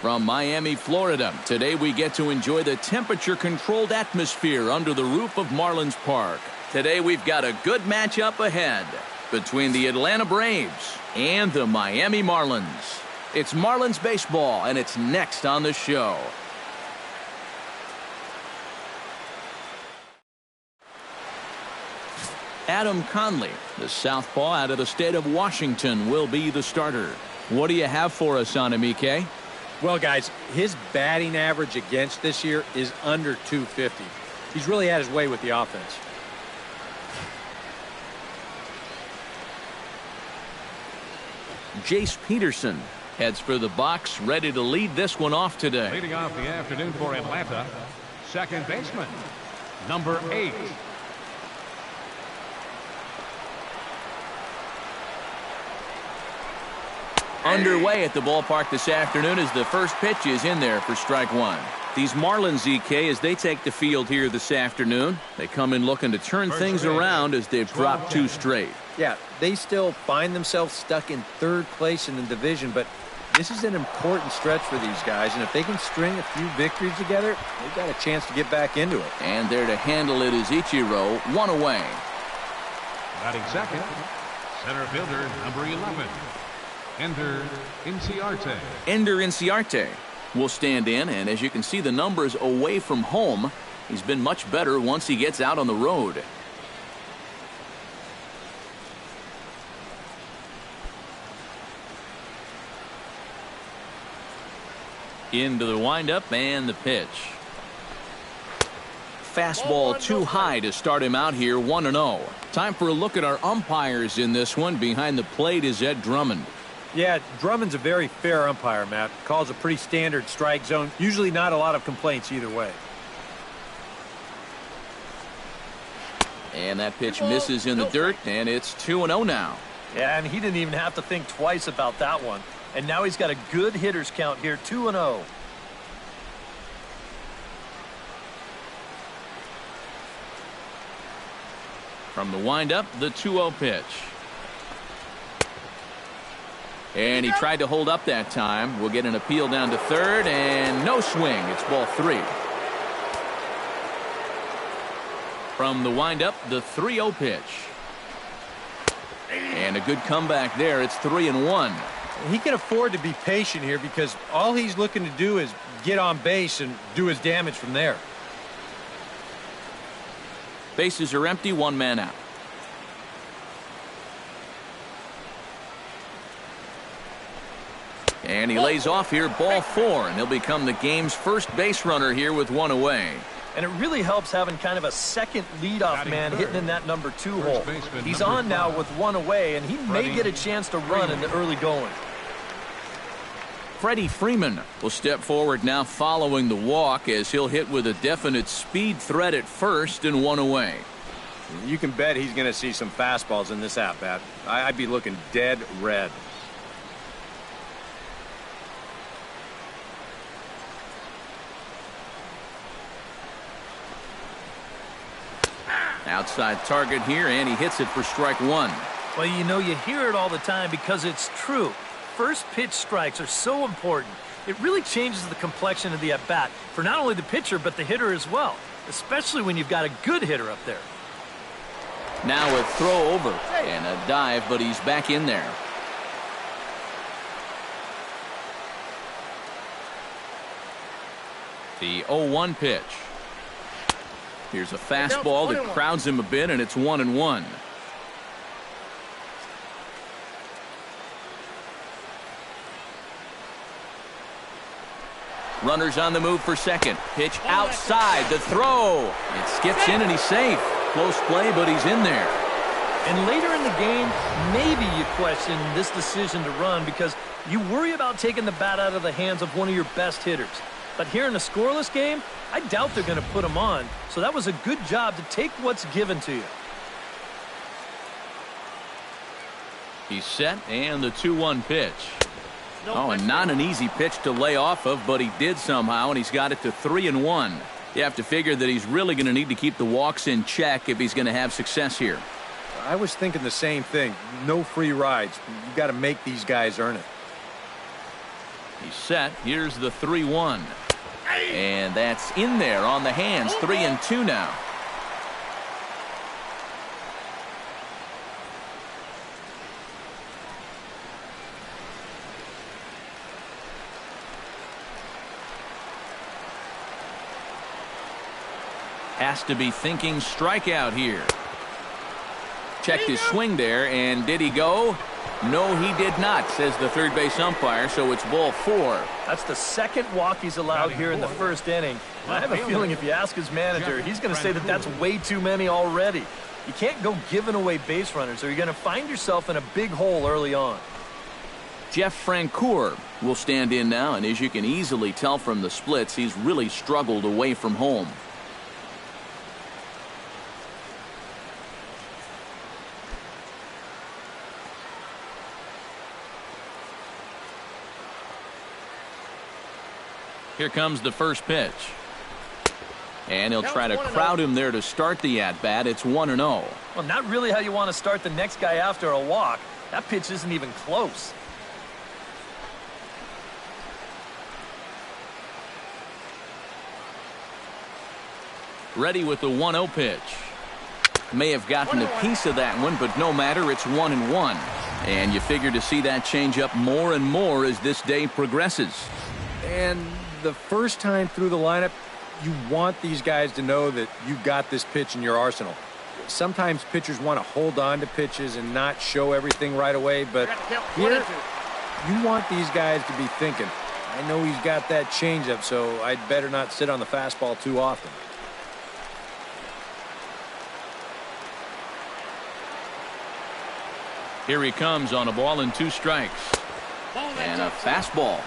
From Miami, Florida, today we get to enjoy the temperature-controlled atmosphere under the roof of Marlins Park. Today we've got a good matchup ahead between the Atlanta Braves and the Miami Marlins. It's Marlins baseball, and it's next on the show. Adam Conley, the southpaw out of the state of Washington, will be the starter. What do you have for us on him, EK? Well, guys, his batting average against this year is under 250. He's really had his way with the offense. Jace Peterson heads for the box, ready to lead this one off today. Leading off the afternoon for Atlanta, second baseman, number 8. Underway at the ballpark this afternoon as the first pitch is in there for strike one. These Marlins, EK, as they take the field here this afternoon, they come in looking to turn things around as they've dropped 2 straight. Yeah, they still find themselves stuck in 3rd place in the division, but this is an important stretch for these guys, and if they can string a few victories together, they've got a chance to get back into it. And there to handle it is Ichiro, 1 away. Batting second, center fielder, number 11. Ender Inciarte will stand in, and as you can see, the numbers away from home, he's been much better once he gets out on the road. Into the windup and the pitch. Fastball too high to start him out here, 1-0. Time for a look at our umpires in this one. Behind the plate is Ed Drummond. Yeah, Drummond's a very fair umpire, Matt. Calls a pretty standard strike zone. Usually not a lot of complaints either way. And that pitch misses in the dirt, and it's 2-0 now. Yeah, and he didn't even have to think twice about that one. And now he's got a good hitters count here, 2-0. From the windup, the 2-0 pitch. And he tried to hold up that time. We'll get an appeal down to 3rd, and no swing. It's ball 3. From the windup, the 3-0 pitch. And a good comeback there. It's 3-1. He can afford to be patient here because all he's looking to do is get on base and do his damage from there. Bases are empty, 1 man out. And he lays off here, ball 4, and he'll become the game's first base runner here with 1 away. And it really helps having kind of a second leadoff man hitting in that number 2 hole. He's on now with 1 away, and he may get a chance to run in the early going. Freddie Freeman will step forward now following the walk as he'll hit with a definite speed threat at first and 1 away. You can bet he's going to see some fastballs in this at-bat. I'd be looking dead red. Outside target here, and he hits it for strike 1. Well, you know, you hear it all the time because it's true. First pitch strikes are so important. It really changes the complexion of the at-bat for not only the pitcher but the hitter as well, especially when you've got a good hitter up there. Now a throw over and a dive, but he's back in there. The 0-1 pitch. Here's a fastball that crowds him a bit, and it's 1-1. Runners on the move for second. Pitch outside. The throw. It skips in, and he's safe. Close play, but he's in there. And later in the game, maybe you question this decision to run because you worry about taking the bat out of the hands of one of your best hitters. But here in a scoreless game, I doubt they're going to put him on. So that was a good job to take what's given to you. He's set, and the 2-1 pitch. Oh, and not an easy pitch to lay off of, but he did somehow, and he's got it to 3-1. You have to figure that he's really going to need to keep the walks in check if he's going to have success here. I was thinking the same thing. No free rides. You've got to make these guys earn it. He's set. Here's the 3-1. And that's in there on the hands. 3-2 now. Has to be thinking strikeout here. Checked his swing there, and did he go? No, he did not, says the third base umpire, so it's ball 4. That's the second walk he's allowed here in the first inning. I have a feeling if you ask his manager, he's going to say that that's way too many already. You can't go giving away base runners, or you're going to find yourself in a big hole early on. Jeff Francoeur will stand in now, and as you can easily tell from the splits, he's really struggled away from home. Here comes the first pitch. And he'll try to crowd him there to start the at-bat. It's 1-0. Well, not really how you want to start the next guy after a walk. That pitch isn't even close. Ready with the 1-0 pitch. May have gotten a piece of that one, but no matter, it's 1-1. And you figure to see that change up more and more as this day progresses. And the first time through the lineup, you want these guys to know that you got this pitch in your arsenal. Sometimes pitchers want to hold on to pitches and not show everything right away, but here, you want these guys to be thinking, I know he's got that changeup, so I'd better not sit on the fastball too often. Here he comes on a ball and 2 strikes. And a fastball.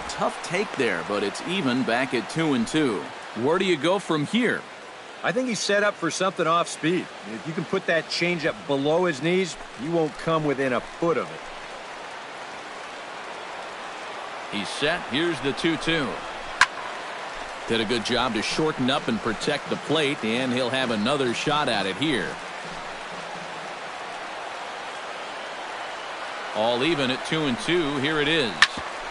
Tough take there, but it's even back at 2-2. Where do you go from here? I think he's set up for something off speed. If you can put that changeup below his knees, he won't come within a foot of it. He's set. Here's the 2-2. Did a good job to shorten up and protect the plate, and he'll have another shot at it here. All even at 2-2. Here it is.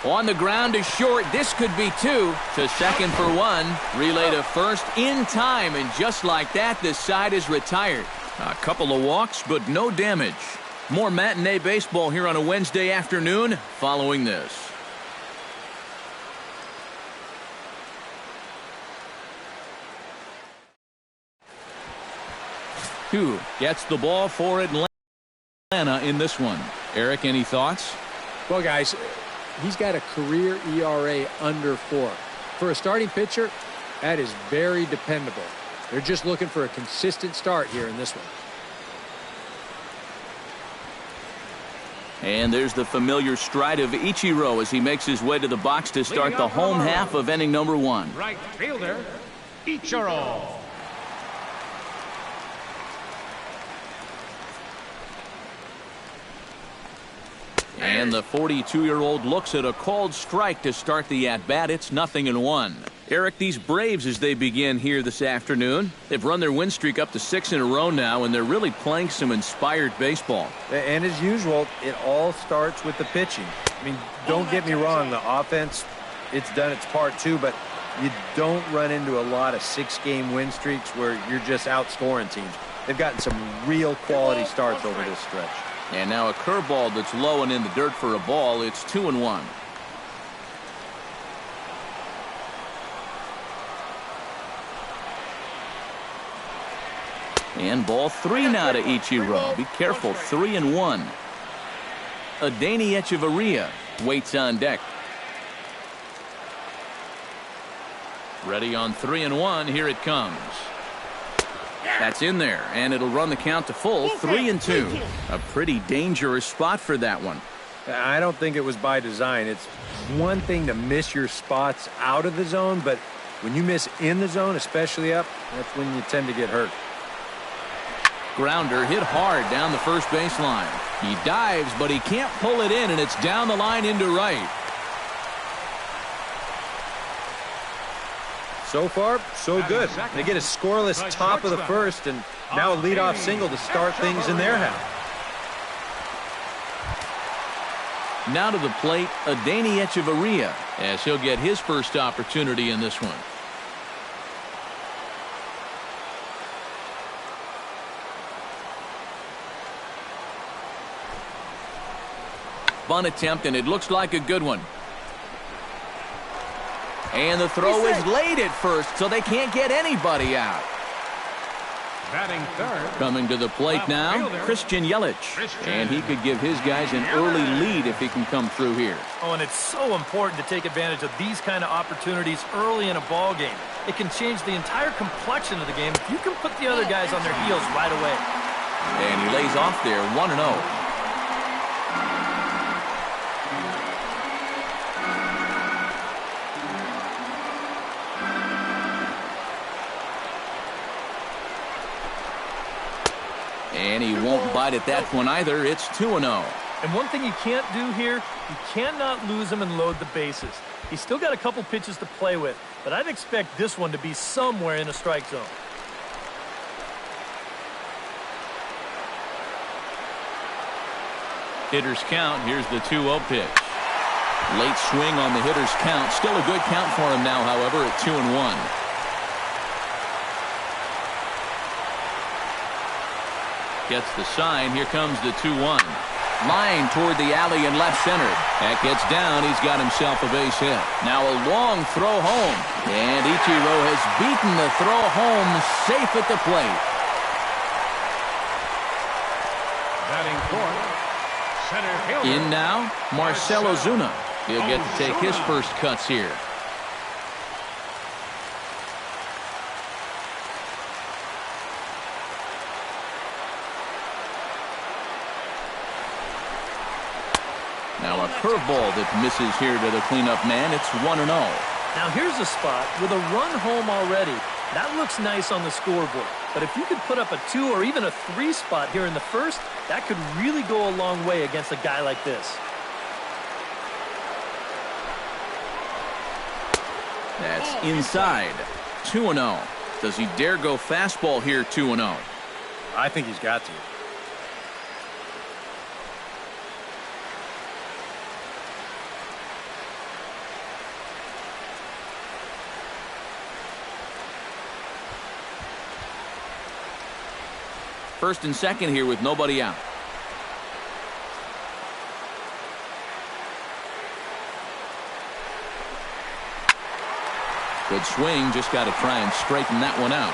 On the ground to short. This could be 2. To second for 1. Relay to first in time. And just like that, the side is retired. A couple of walks, but no damage. More matinee baseball here on a Wednesday afternoon following this. Who gets the ball for Atlanta in this one? Eric, any thoughts? Well, guys, he's got a career ERA under 4. For a starting pitcher, that is very dependable. They're just looking for a consistent start here in this one. And there's the familiar stride of Ichiro as he makes his way to the box to start the home half of inning number 1. Right fielder, Ichiro. And the 42-year-old looks at a called strike to start the at-bat. It's 0-1. Eric, these Braves, as they begin here this afternoon, they've run their win streak up to 6 in a row now, and they're really playing some inspired baseball. And as usual, it all starts with the pitching. I mean, don't get me wrong, the offense, it's done its part too, but you don't run into a lot of 6-game win streaks where you're just outscoring teams. They've gotten some real quality starts over this stretch. And now a curveball that's low and in the dirt for a ball. It's 2-1. And ball 3 now to Ichiro. Be careful, 3-1. Adeiny Echeverria waits on deck. Ready on 3-1. Here it comes. That's in there, and it'll run the count to full. 3-2. A pretty dangerous spot for that one. I don't think it was by design. It's one thing to miss your spots out of the zone, but when you miss in the zone, especially up, that's when you tend to get hurt. Grounder hit hard down the first baseline. He dives, but he can't pull it in, and it's down the line into right. So far, so good. They get a scoreless top of the first, and now a leadoff single to start things in their half. Now to the plate, Adeiny Echeverria, as he'll get his first opportunity in this one. Bunt attempt, and it looks like a good one. And the throw is late at first, so they can't get anybody out. Batting third. Coming to the plate now, Christian Yelich. And he could give his guys an early lead if he can come through here. Oh, and it's so important to take advantage of these kind of opportunities early in a ball game. It can change the entire complexion of the game if you can put the other guys on their heels right away. And he lays off there, 1-0. And he won't bite at that one either. It's 2-0. And one thing you can't do here, you cannot lose him and load the bases. He's still got a couple pitches to play with, but I'd expect this one to be somewhere in a strike zone. Hitter's count. Here's the 2-0 pitch. Late swing on the hitter's count. Still a good count for him now, however, at 2-1. Gets the sign. Here comes the 2-1. Line toward the alley in left center. That gets down. He's got himself a base hit. Now a long throw home. And Ichiro has beaten the throw home, safe at the plate. Batting fourth. Center fielder. In now, Marcell Ozuna. He'll get to take his first cuts here. Now a curveball that misses here to the cleanup man. It's 1-0. Now here's a spot with a run home already. That looks nice on the scoreboard. But if you could put up a 2 or even a 3 spot here in the first, that could really go a long way against a guy like this. That's inside. 2-0. Does he dare go fastball here? 2-0. I think he's got to. First and second here with nobody out. Good swing. Just got to try and straighten that one out.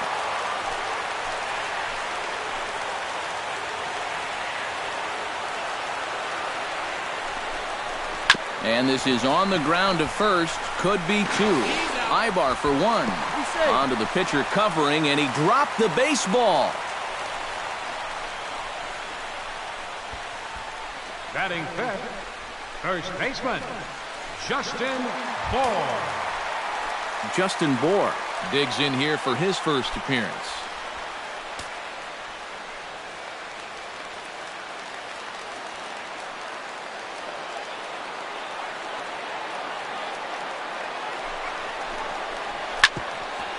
And this is on the ground to first. Could be 2. Ibar for 1. Onto the pitcher covering, and he dropped the baseball. Batting fifth. First baseman. Justin Bour. Justin Bour digs in here for his first appearance.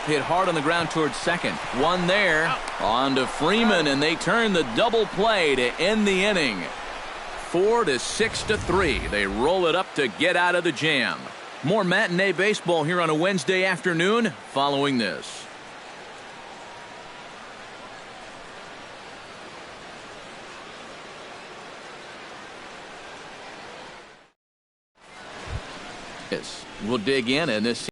Hit hard on the ground towards second. One there. On to Freeman, and they turn the double play to end the inning. 4-6-3. They roll it up to get out of the jam. More matinee baseball here on a Wednesday afternoon following this. We'll dig in, and this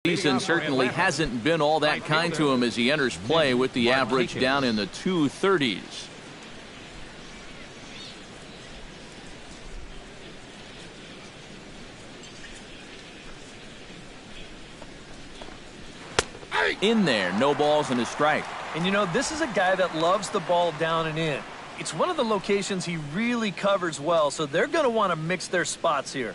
season certainly hasn't been all that kind to him as he enters play with the average down in the 230s. In there, no balls and a strike. And you know, this is a guy that loves the ball down and in. It's one of the locations he really covers well, so they're going to want to mix their spots here.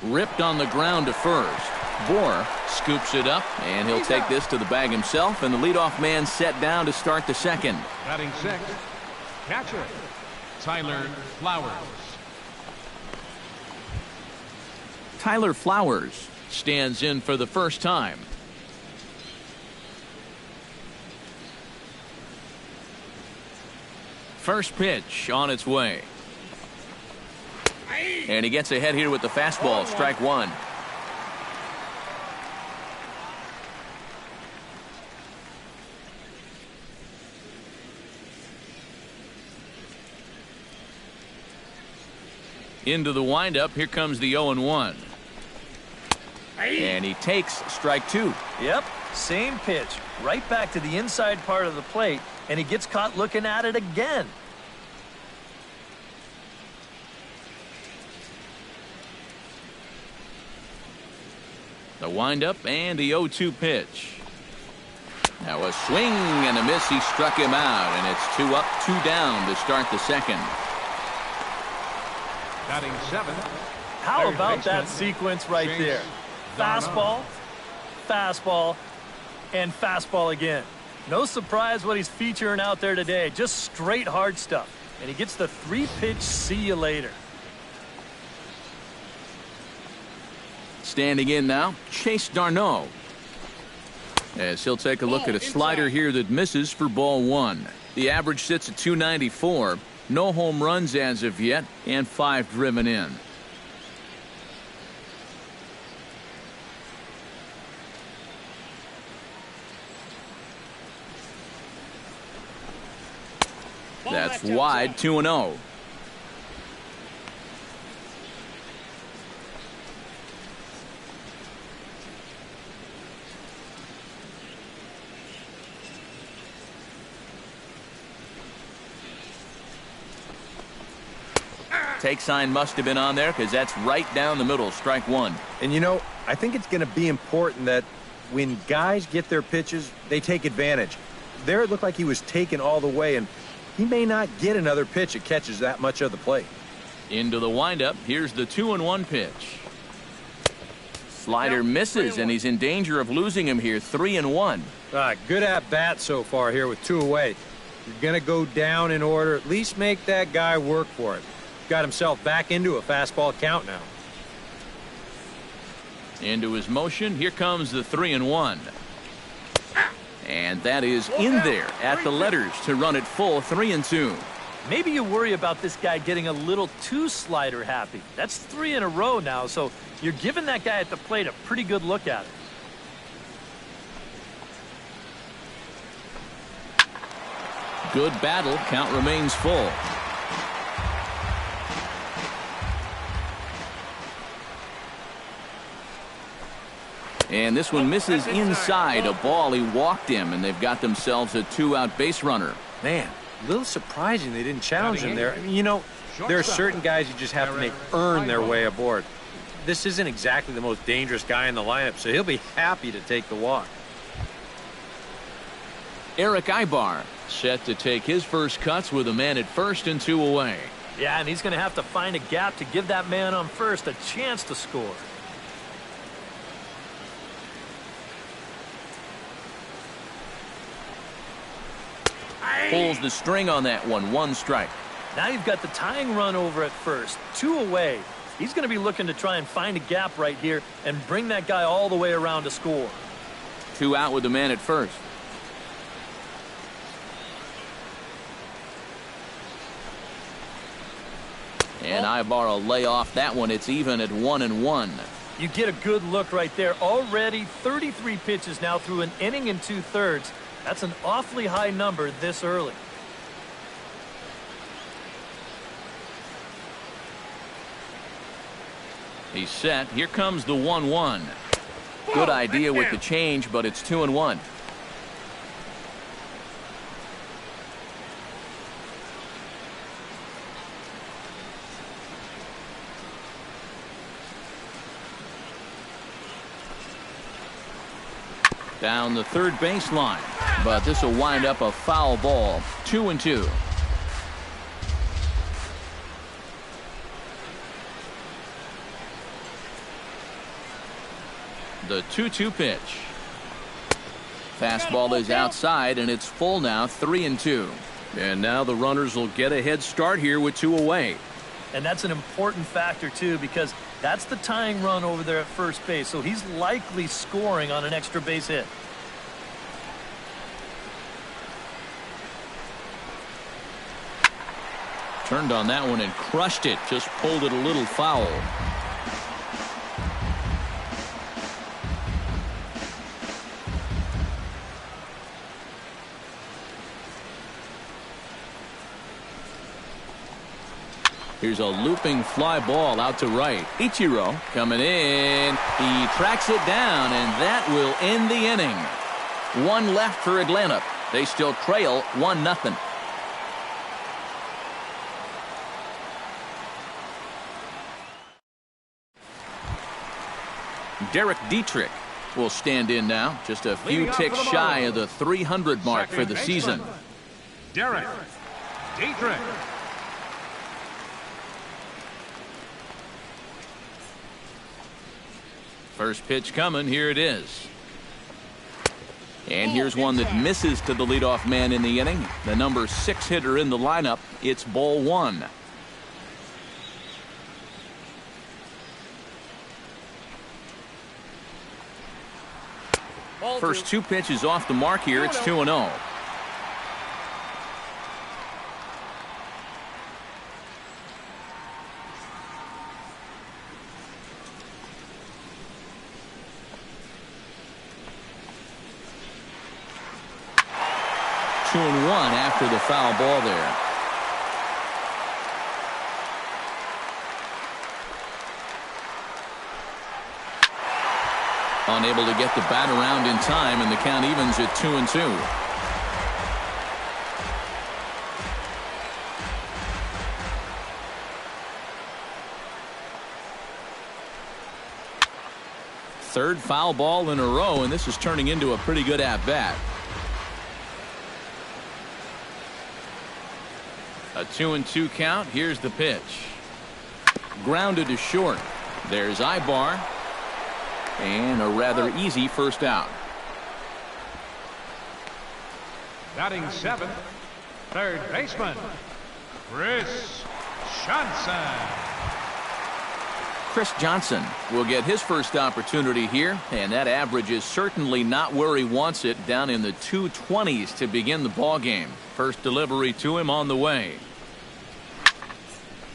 Ripped on the ground to first. Bour scoops it up, and he'll take this to the bag himself, and the leadoff man set down to start the second. Batting sixth. Catcher. Tyler Flowers. Tyler Flowers stands in for the first time. First pitch on its way. And he gets ahead here with the fastball. Strike one. Into the windup. Here comes the 0-1. And he takes strike two. Yep, same pitch. Right back to the inside part of the plate, and he gets caught looking at it again. The windup and the 0-2 pitch. Now a swing and a miss. He struck him out, and it's 2 up, 2 down to start the second. Batting seventh. How about that sequence right there? Fastball, fastball, and fastball again. No surprise what he's featuring out there today. Just straight hard stuff. And he gets the 3-pitch see you later. Standing in now, Chase Darno. As he'll take a look at a slider here that misses for ball one. The average sits at 294. No home runs as of yet, and 5 driven in. That's wide, 2-0. Take sign must have been on there because that's right down the middle. Strike one. And you know, I think it's going to be important that when guys get their pitches, they take advantage. There it looked like he was taken all the way, and he may not get another pitch that catches that much of the plate. Into the windup. Here's the 2-1 pitch. Slider misses, and he's in danger of losing him here. 3-1. Good at bat so far here with 2 away. You're going to go down in order. At least make that guy work for it. Got himself back into a fastball count now. Into his motion. Here comes the 3-1. And that is in there at the letters to run it full. 3-2. Maybe you worry about this guy getting a little too slider happy. That's 3 in a row now, so you're giving that guy at the plate a pretty good look at it. Good battle. Count remains full. And this one misses inside. A ball. He walked him, and they've got themselves a 2-out base runner. Man, a little surprising they didn't challenge him there. I mean, you know, there are certain guys you just have to earn their way aboard. This isn't exactly the most dangerous guy in the lineup, so he'll be happy to take the walk. Eric Ibar set to take his first cuts with a man at first and 2 away. Yeah, and he's going to have to find a gap to give that man on first a chance to score. Pulls the string on that one. 1 strike. Now you've got the tying run over at first. 2 away. He's going to be looking to try and find a gap right here and bring that guy all the way around to score. 2 out with the man at first. And Ibar will lay off that one. It's even at 1-1. You get a good look right there. Already 33 pitches now through an inning and 2/3. That's an awfully high number this early. He's set. Here comes the 1-1. Good idea with the change, but it's 2-1. Down the third baseline, but this will wind up a foul ball. 2-2. The 2-2 pitch. Fastball is outside, and it's full now. 3-2. And now the runners will get a head start here with 2 away. And that's an important factor, too, because that's the tying run over there at first base. So he's likely scoring on an extra base hit. Turned on that one and crushed it. Just pulled it a little foul. Here's a looping fly ball out to right. Ichiro coming in. He tracks it down, and that will end the inning. One left for Atlanta. They still trail 1-0. Derek Dietrich will stand in now. Just a few ticks shy of the 300 mark for the season. Derek Dietrich. First pitch coming. Here it is. And here's one that misses to the leadoff man in the inning. The number 6 hitter in the lineup. It's ball 1. First 2 pitches off the mark here. It's 2-0. After the foul ball there. Unable to get the bat around in time, and the count evens at 2-2. Third foul ball in a row, and this is turning into a pretty good at-bat. A 2-2 count. Here's the pitch. Grounded to short. There's Ibar. And a rather easy first out. Batting 7th, third baseman, Chris Johnson. Chris Johnson will get his first opportunity here, and that average is certainly not where he wants it, down in the 220s to begin the ball game. First delivery to him on the way.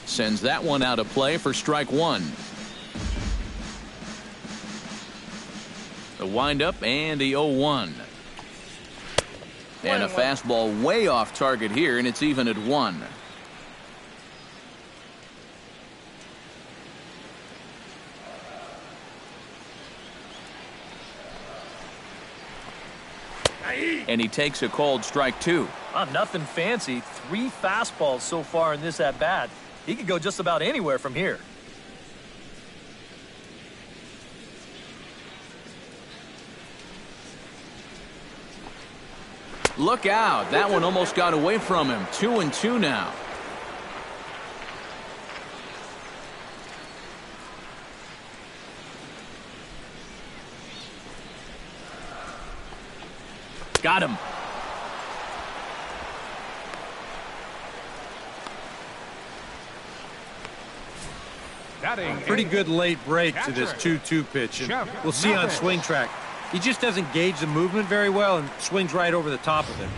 Sends that one out of play for strike 1. The windup and the 0-1. And a fastball way off target here, and it's even at 1. And he takes a called strike 2. Nothing fancy. 3 fastballs so far in this at-bat. He could go just about anywhere from here. Look out. That one almost got away from him. 2-2 now. Got him. Pretty good late break to this 2-2 pitch, and we'll see on swing track. He just doesn't gauge the movement very well and swings right over the top of it.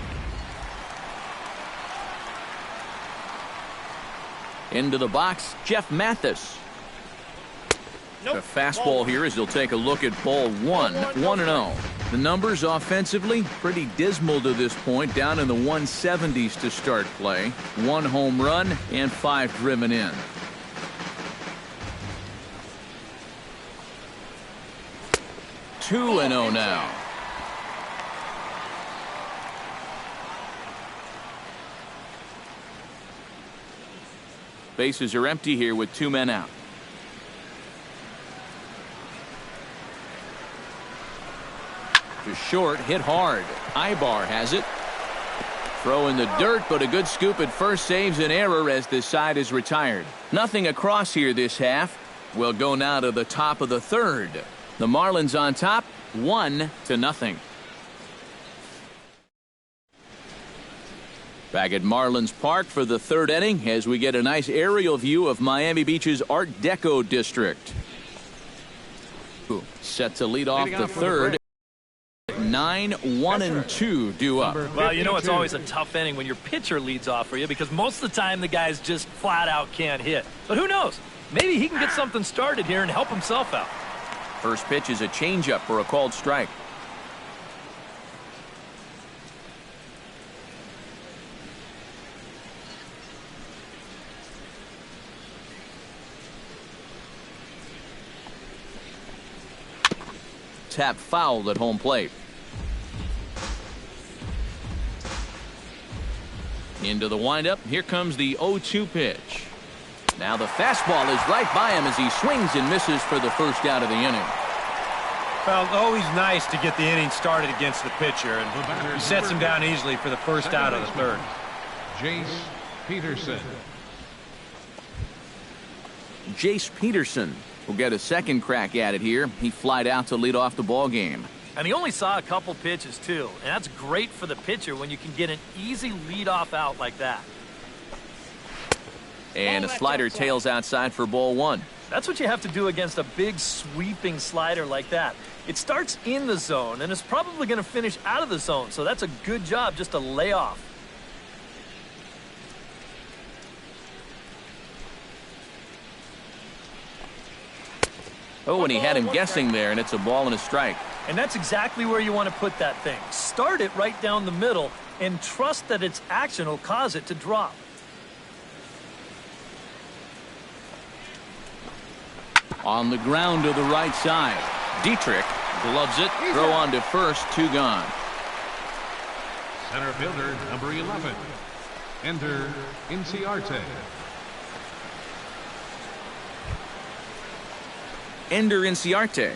Into the box, Jeff Mathis. The fastball here as he'll take a look at ball 1, 1-0. The numbers offensively pretty dismal to this point, down in the 170s to start play. 1 home run and 5 driven in. Two and 0 now. Bases are empty here with 2 men out. To short, hit hard. Ibar has it. Throw in the dirt, but a good scoop at first saves an error as this side is retired. Nothing across here this half. We'll go now to the top of the 3rd. The Marlins on top, 1-0. Back at Marlins Park for the 3rd inning as we get a nice aerial view of Miami Beach's Art Deco district. Set to lead off the 3rd. 9-1-2 due up. Well, you know it's always a tough inning when your pitcher leads off for you because most of the time the guys just flat out can't hit. But who knows? Maybe he can get something started here and help himself out. First pitch is a changeup for a called strike. Tap fouled at home plate. Into the windup. Here comes the 0-2 pitch. Now the fastball is right by him as he swings and misses for the first out of the inning. Well, always nice to get the inning started against the pitcher, and he sets him down easily for the first out of the third. Jace Peterson. Jace Peterson will get a second crack at it here. He flied out to lead off the ball game. And he only saw a couple pitches, too. And that's great for the pitcher when you can get an easy leadoff out like that. And a slider tails outside for ball one. That's what you have to do against a big sweeping slider like that. It starts in the zone, and it's probably going to finish out of the zone. So that's a good job just to lay off. Oh, and he had him guessing there, and it's a ball and a strike. And that's exactly where you want to put that thing. Start it right down the middle and trust that its action will cause it to drop. On the ground to the right side. Dietrich gloves it. Throw on to first. 2 gone. Center fielder, number 11. Enter Inciarte. Ender Inciarte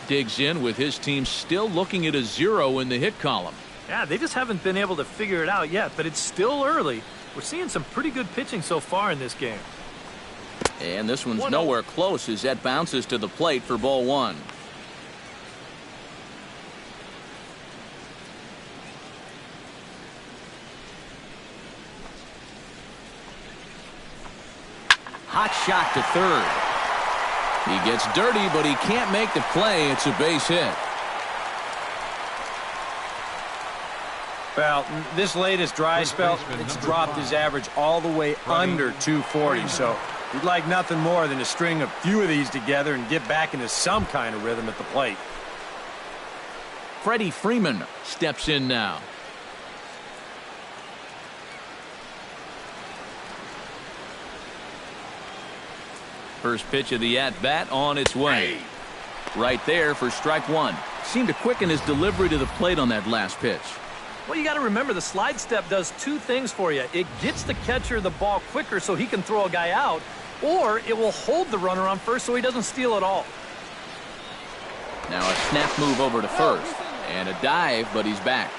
digs in with his team still looking at a 0 in the hit column. Yeah, they just haven't been able to figure it out yet, but it's still early. We're seeing some pretty good pitching so far in this game. And this one's nowhere close as that bounces to the plate for ball one. Hot shot to third. He gets dirty, but he can't make the play. It's a base hit. Well, this latest dry spell, it's dropped his average all the way under 240. So he'd like nothing more than to string a few of these together and get back into some kind of rhythm at the plate. Freddie Freeman steps in now. First pitch of the at-bat on its way. Right there for strike one. Seemed to quicken his delivery to the plate on that last pitch. Well, you got to remember the slide step does two things for you. It gets the catcher the ball quicker so he can throw a guy out, or it will hold the runner on first so he doesn't steal it all. Now a snap move over to first. And a dive, but he's back.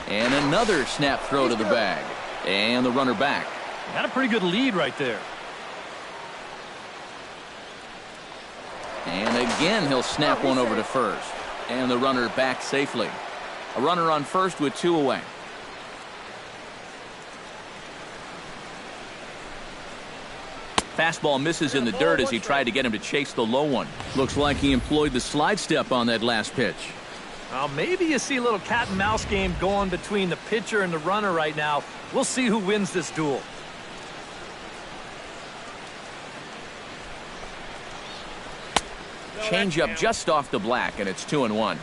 And another snap throw to the bag. And the runner back. Got a pretty good lead right there. And again, he'll snap one over to first. And the runner back safely. A runner on first with 2 away. Fastball misses in the dirt as he tried to get him to chase the low one. Looks like he employed the slide step on that last pitch. Well, maybe you see a little cat and mouse game going between the pitcher and the runner right now. We'll see who wins this duel. Change up just off the black, and it's 2-1.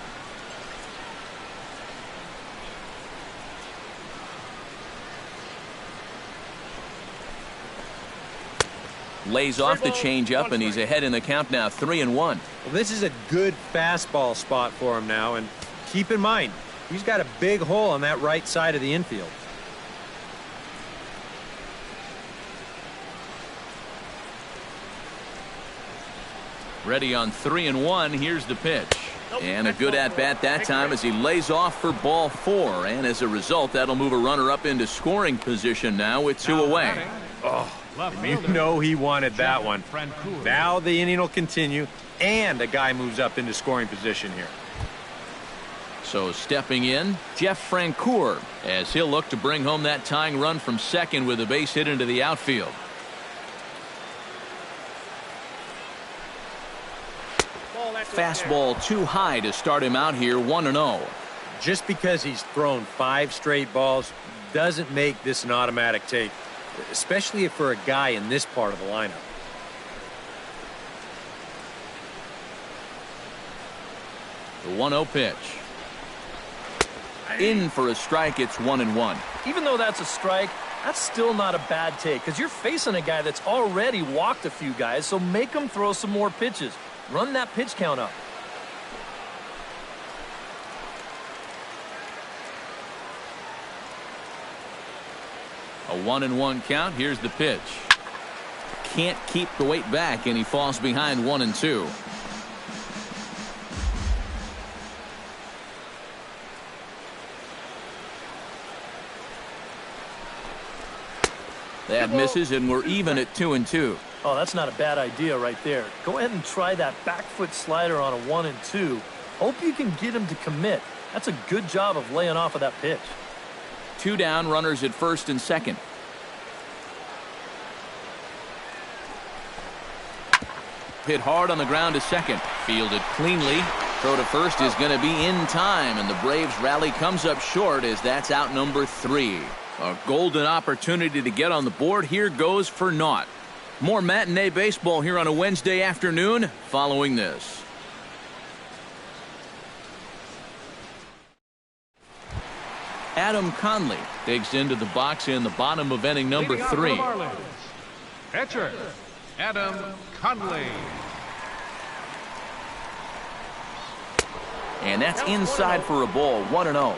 Lays off the changeup, and he's ahead in the count now, 3-1. Well, this is a good fastball spot for him now, and keep in mind, he's got a big hole on that right side of the infield. Ready on 3-1. Here's the pitch. And a good at-bat that time as he lays off for ball 4. And as a result, that'll move a runner up into scoring position now with 2 away. Oh, you know he wanted that one. Now the inning will continue, and a guy moves up into scoring position here. So stepping in, Jeff Francoeur, as he'll look to bring home that tying run from second with a base hit into the outfield. Fastball too high to start him out here 1-0. Just because he's thrown 5 straight balls doesn't make this an automatic take, especially for a guy in this part of the lineup. The 1-0 pitch. In for a strike. It's 1-1. Even though that's a strike, that's still not a bad take because you're facing a guy that's already walked a few guys, so make him throw some more pitches. Run that pitch count up. A 1-1 count. Here's the pitch. Can't keep the weight back, and he falls behind 1-2. That misses, and we're even at 2-2. Oh, that's not a bad idea right there. Go ahead and try that back foot slider on a 1-2. Hope you can get him to commit. That's a good job of laying off of that pitch. 2 down, runners at first and second. Hit hard on the ground to second. Fielded cleanly. Throw to first is going to be in time, and the Braves rally comes up short as that's out number 3. A golden opportunity to get on the board here goes for naught. More matinee baseball here on a Wednesday afternoon following this. Adam Conley digs into the box in the bottom of inning number 3. Marlins, pitcher Adam Conley. And that's inside for a ball. 1-0.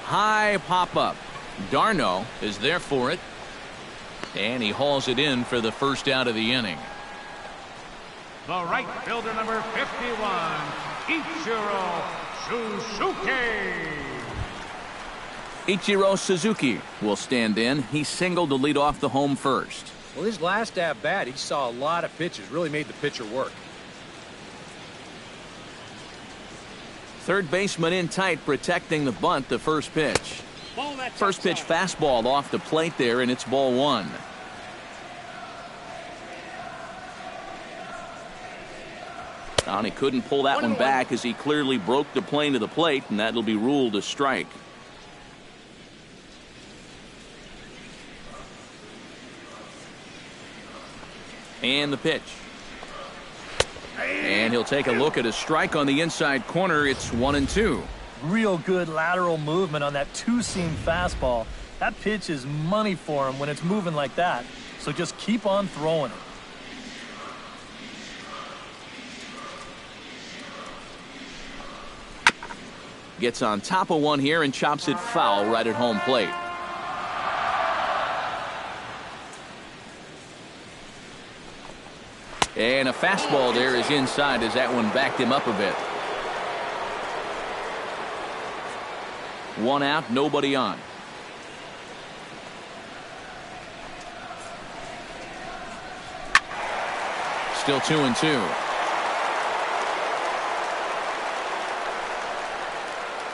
High pop-up. Darno is there for it. And he hauls it in for the first out of the inning. The right fielder, number 51, Ichiro Suzuki. Ichiro Suzuki will stand in. He singled to lead off the home first. Well, his last at-bat, he saw a lot of pitches. Really made the pitcher work. Third baseman in tight, protecting the bunt. The first pitch. First pitch fastball off the plate there, and it's ball 1. And he couldn't pull that one back as he clearly broke the plane to the plate, and that'll be ruled a strike. And the pitch. And he'll take a look at a strike on the inside corner. It's 1-2. Real good lateral movement on that 2-seam fastball. That pitch is money for him when it's moving like that. So just keep on throwing it. Gets on top of one here and chops it foul right at home plate. And a fastball there is inside as that one backed him up a bit. 1 out, nobody on. Still 2-2.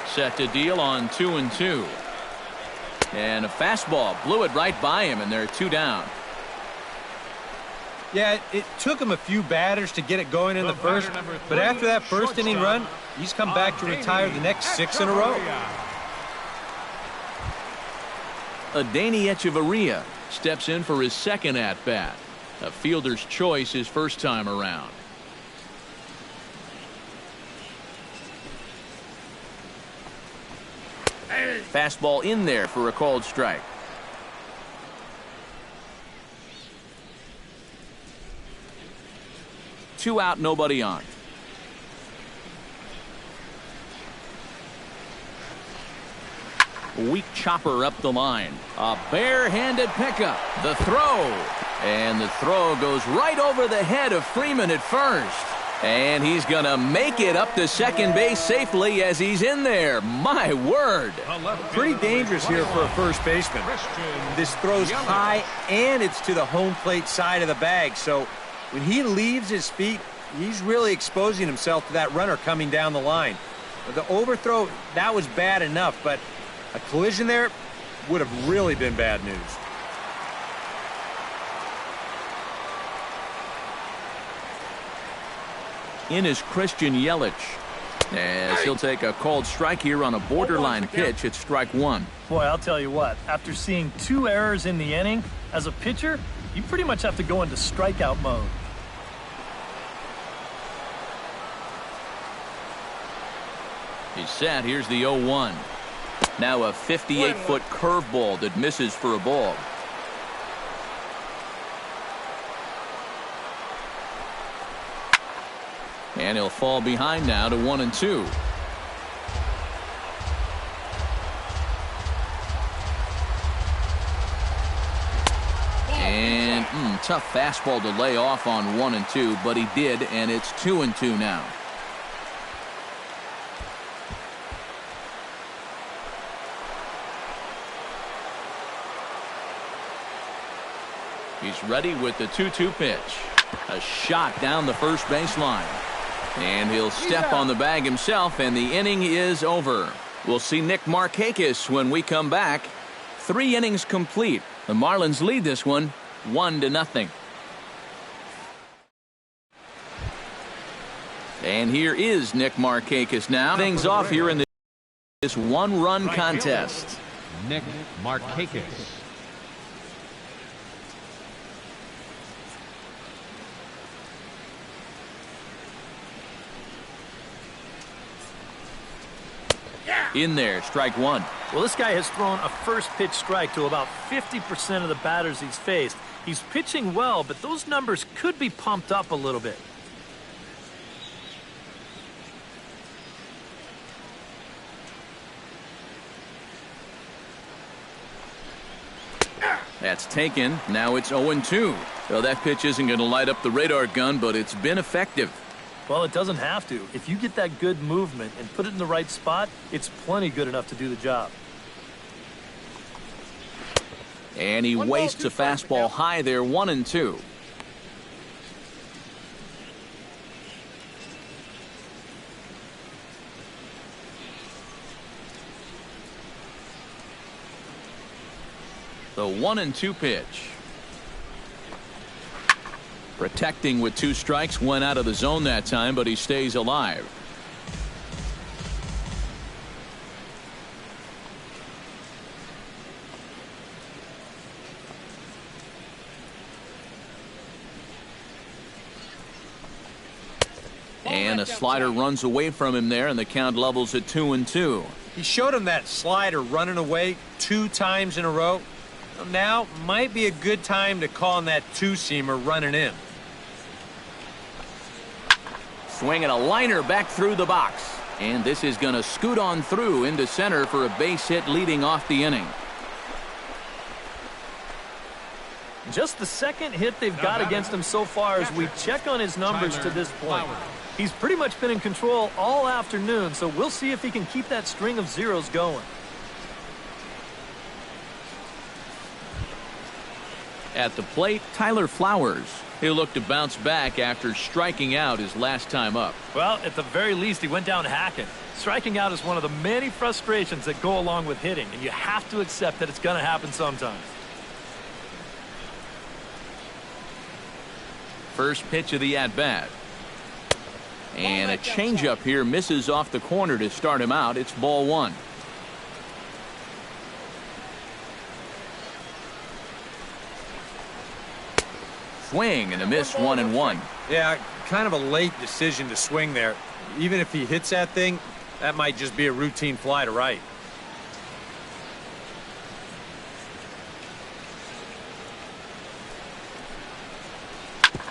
Set to deal on 2-2. And a fastball blew it right by him, and they're 2 down. Yeah, it took him a few batters to get it going in the first, but after that first inning run, he's come back to retire the next 6 in a row. Adeiny Echeverria steps in for his second at-bat. A fielder's choice his first time around. Fastball in there for a called strike. Two out, nobody on. Weak chopper up the line. A barehanded pickup. The throw. And the throw goes right over the head of Freeman at first. And he's going to make it up to second base safely as he's in there. My word. Pretty dangerous here for a first baseman. This throw's high, and it's to the home plate side of the bag. So when he leaves his feet, he's really exposing himself to that runner coming down the line. The overthrow, that was bad enough, but a collision there would have really been bad news. In is Christian Yelich, as he'll take a called strike here on a borderline pitch at strike one. Boy, I'll tell you what, after seeing 2 errors in the inning, as a pitcher, you pretty much have to go into strikeout mode. He's set. Here's the 0-1. Now a 58-foot curveball that misses for a ball. And he'll fall behind now to 1-2. And tough fastball to lay off on 1-2, but he did, and it's 2-2 now. He's ready with the 2-2 pitch. A shot down the first baseline. And he'll step on the bag himself, and the inning is over. We'll see Nick Markakis when we come back. 3 innings complete. The Marlins lead this one 1-0. And here is Nick Markakis now. Things off here in this one-run contest. Nick Markakis. In there, strike one. Well, this guy has thrown a first pitch strike to about 50% of the batters he's faced. He's pitching well, but those numbers could be pumped up a little bit. That's taken. Now it's 0-2. Well, that pitch isn't going to light up the radar gun, but it's been effective. Well, it doesn't have to. If you get that good movement and put it in the right spot, it's plenty good enough to do the job. And he wastes a fastball high there, 1-2. The 1-2 pitch. Protecting with 2 strikes, went out of the zone that time, but he stays alive. And a slider runs away from him there, and the count levels at 2-2. He showed him that slider running away 2 times in a row. Now might be a good time to call on that 2-seamer running in. Swinging a liner back through the box. And this is going to scoot on through into center for a base hit leading off the inning. Just the second hit they've got against him so far as we check on his numbers to this point. He's pretty much been in control all afternoon, so we'll see if he can keep that string of zeros going. At the plate, Tyler Flowers. He'll look to bounce back after striking out his last time up. Well, at the very least, he went down hacking. Striking out is one of the many frustrations that go along with hitting, and you have to accept that it's going to happen sometimes. First pitch of the at-bat. And a changeup here misses off the corner to start him out. It's ball 1. Swing and a miss, 1-1. Yeah, kind of a late decision to swing there. Even if he hits that thing, that might just be a routine fly to right.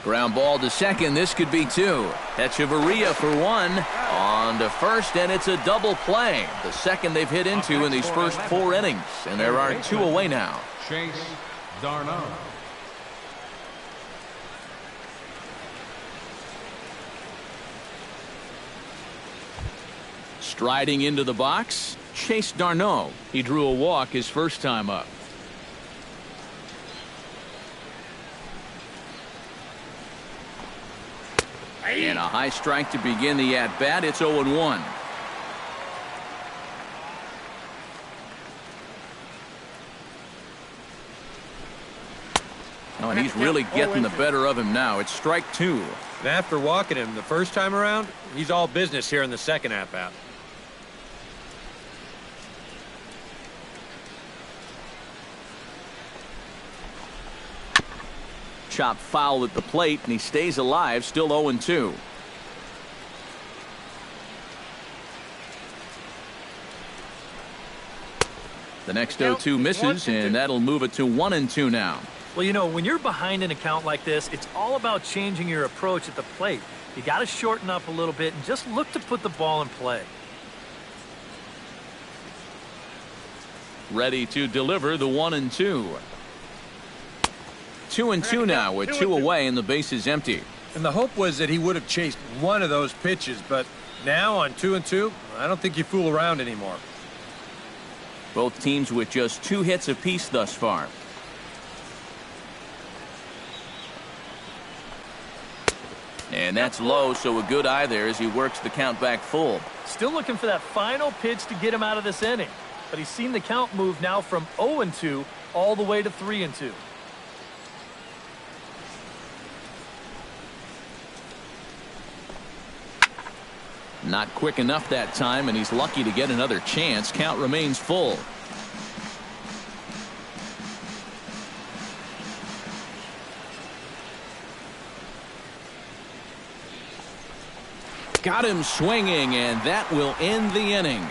Ground ball to second. This could be 2. Echeverria for 1. On to first, and it's a double play. The second they've hit into in these first 4 innings. And there are 2 away now. Chase Darno. Striding into the box, Chase Darno. He drew a walk his first time up. And a high strike to begin the at-bat. It's 0-1. Oh, and he's really getting the better of him now. It's strike two. And after walking him the first time around, he's all business here in the second at bat. Chop foul at the plate, and he stays alive, still 0-2. The next 0-2 misses, and that'll move it to 1-2 now. Well, you know, when you're behind an account like this, it's all about changing your approach at the plate. You got to shorten up a little bit and just look to put the ball in play. Ready to deliver the 1-2. 2-2 now with 2 away and the base is empty. And the hope was that he would have chased one of those pitches, but now on 2-2, I don't think you fool around anymore. Both teams with just 2 hits apiece thus far. And that's low, so a good eye there as he works the count back full. Still looking for that final pitch to get him out of this inning. But he's seen the count move now from 0-2 all the way to 3-2. Not quick enough that time, and he's lucky to get another chance. Count remains full. Got him swinging, and that will end the inning.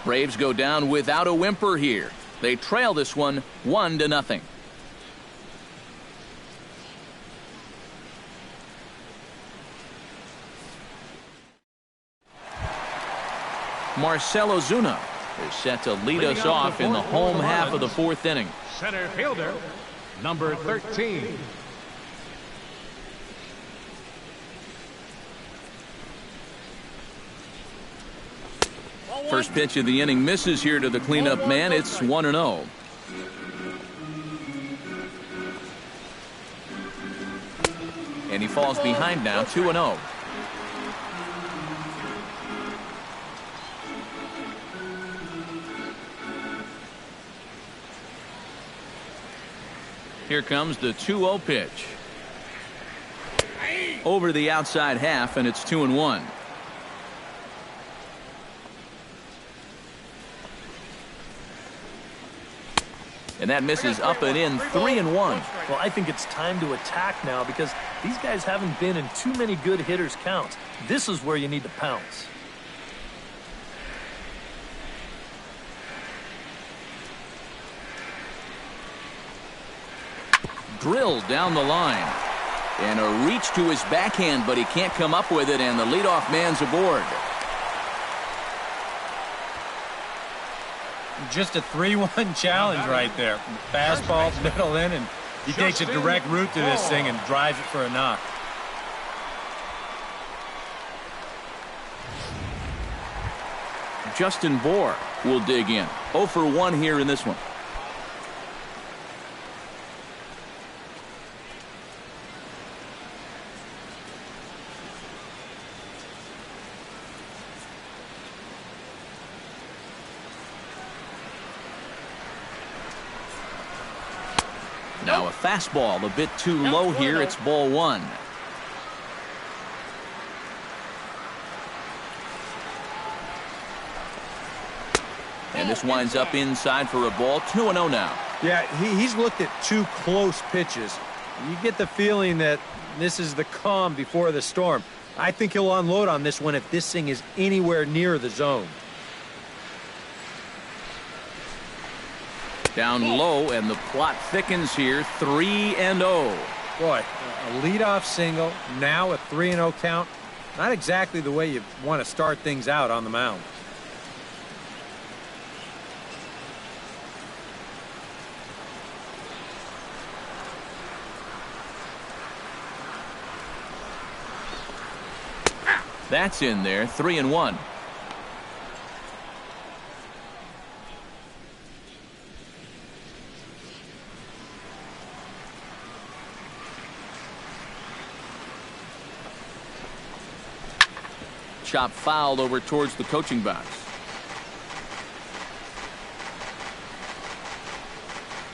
Braves go down without a whimper here. They trail this one 1-0. Marcell Ozuna is set to lead us off in the home half of the 4th inning. Center fielder, number 13. First pitch of the inning misses here to the cleanup man. It's 1-0. And he falls behind now, 2-0. Here comes the 2-0 pitch. Over the outside half, and it's 2-1. And that misses up and in, 3-1. Well, I think it's time to attack now because these guys haven't been in too many good hitters' counts. This is where you need to pounce. Drilled down the line. And a reach to his backhand, but he can't come up with it, and the leadoff man's aboard. Just a 3-1 challenge right there. Fastball, middle in, and he takes a direct route to this thing and drives it for a knock. Justin Bour will dig in. 0 for 1 here in this one. Now a fastball a bit too low here. It's ball 1. And this winds up inside for a ball. 2-0 now. Yeah, he's looked at 2 close pitches. You get the feeling that this is the calm before the storm. I think he'll unload on this one if this thing is anywhere near the zone. Down low, and the plot thickens here. 3-0. Boy, a leadoff single, now a 3-0 count. Not exactly the way you want to start things out on the mound. That's in there. 3-1. Chop foul over towards the coaching box.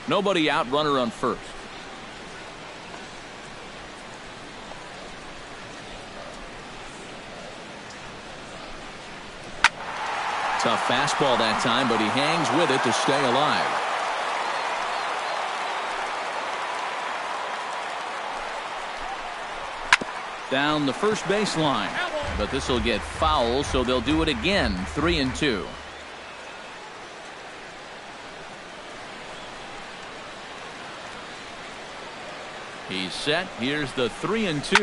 Nobody out, runner on first. Tough fastball that time, but he hangs with it to stay alive. Down the first baseline, but this will get foul, so they'll do it again. 3-2. He's set. Here's the 3-2.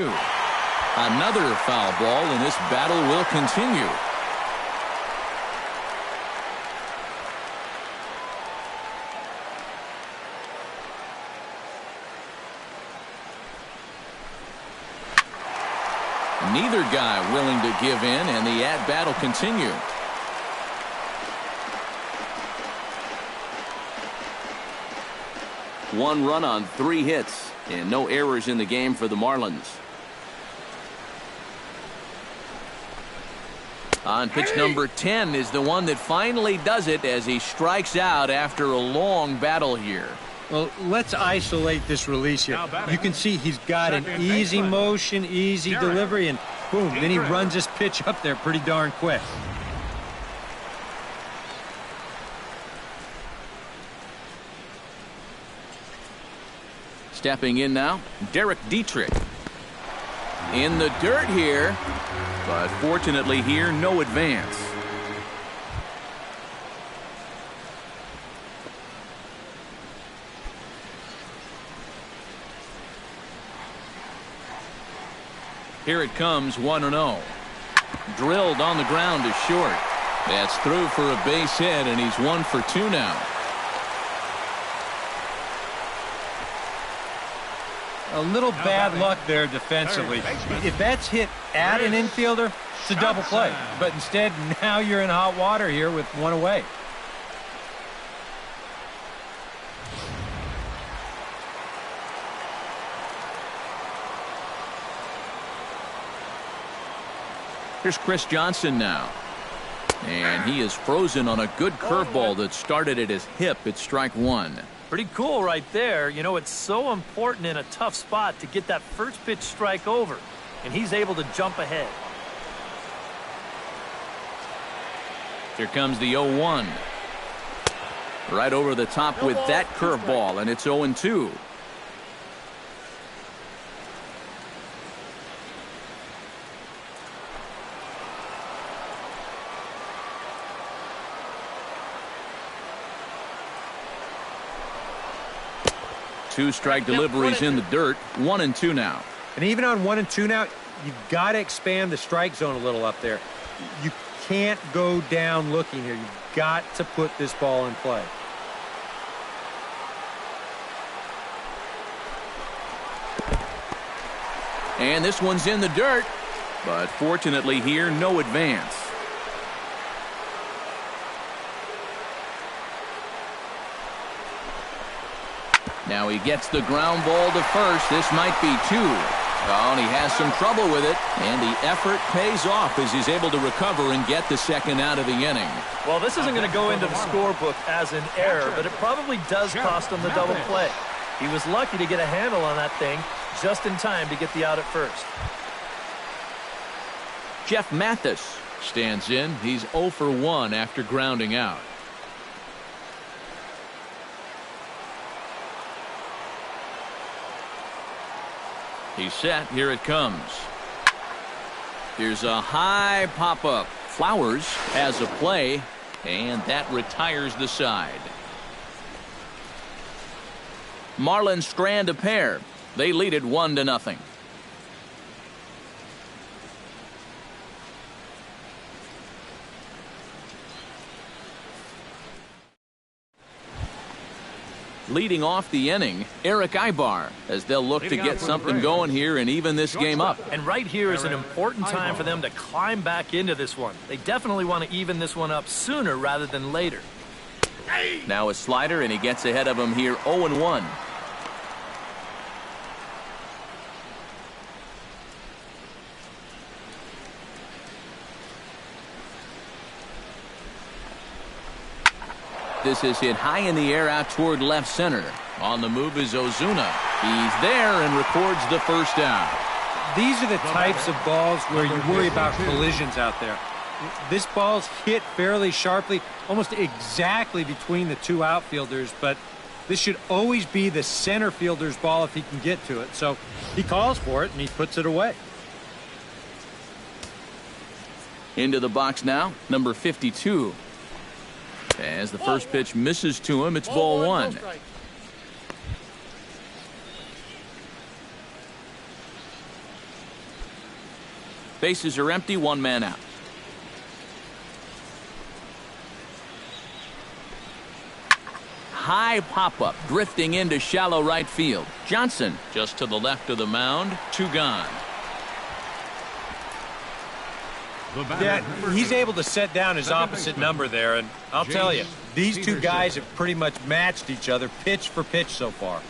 Another foul ball, and this battle will continue. Neither guy willing to give in, and the at-bat will continue. One run on 3 hits, and no errors in the game for the Marlins. On pitch number 10 is the one that finally does it as he strikes out after a long battle here. Well, let's isolate this release here. You can see he's got an easy motion, easy delivery, and boom, then he runs this pitch up there pretty darn quick. Stepping in now, Derek Dietrich. In the dirt here, but fortunately here, no advance. Here it comes, 1-0. Drilled on the ground to short. That's through for a base hit, and he's 1 for 2 now. A little bad luck there defensively. If that's hit at an infielder, it's a double play. But instead, now you're in hot water here with one away. Here's Chris Johnson now. And he is frozen on a good curveball that started at his hip at strike 1. Pretty cool right there. You know, it's so important in a tough spot to get that first pitch strike over. And he's able to jump ahead. Here comes the 0-1. Right over the top with that curveball, and it's 0-2. Two strike deliveries in the dirt. 1-2 now. And even on 1-2 now, you've got to expand the strike zone a little up there. You can't go down looking here. You've got to put this ball in play. And this one's in the dirt. But fortunately here, no advance. Now he gets the ground ball to first. This might be 2. Oh, and he has some trouble with it. And the effort pays off as he's able to recover and get the second out of the inning. Well, this isn't going to go into the scorebook as an error, but it probably does cost him the double play. He was lucky to get a handle on that thing just in time to get the out at first. Jeff Mathis stands in. He's 0 for 1 after grounding out. He's set. Here it comes. Here's a high pop-up. Flowers has a play, and that retires the side. Marlins strand a pair. They lead it 1-0. Leading off the inning, Eric Ibar, as they'll look to get something going here and even this game up. And right here is an important time for them to climb back into this one. They definitely want to even this one up sooner rather than later. Now a slider, and he gets ahead of him here, 0-1. This is hit high in the air out toward left center. On the move is Ozuna. He's there and records the first down. These are the types of balls where you worry about collisions out there. This ball's hit fairly sharply, almost exactly between the two outfielders, but this should always be the center fielder's ball if he can get to it. So he calls for it and he puts it away. Into the box now, number 52. As the first pitch misses to him, it's ball one. Bases are empty, one man out. High pop-up, drifting into shallow right field. Johnson just to the left of the mound, two gone. Yeah, he's able to set down his opposite number there, and I'll tell you, these two guys have pretty much matched each other pitch for pitch so far.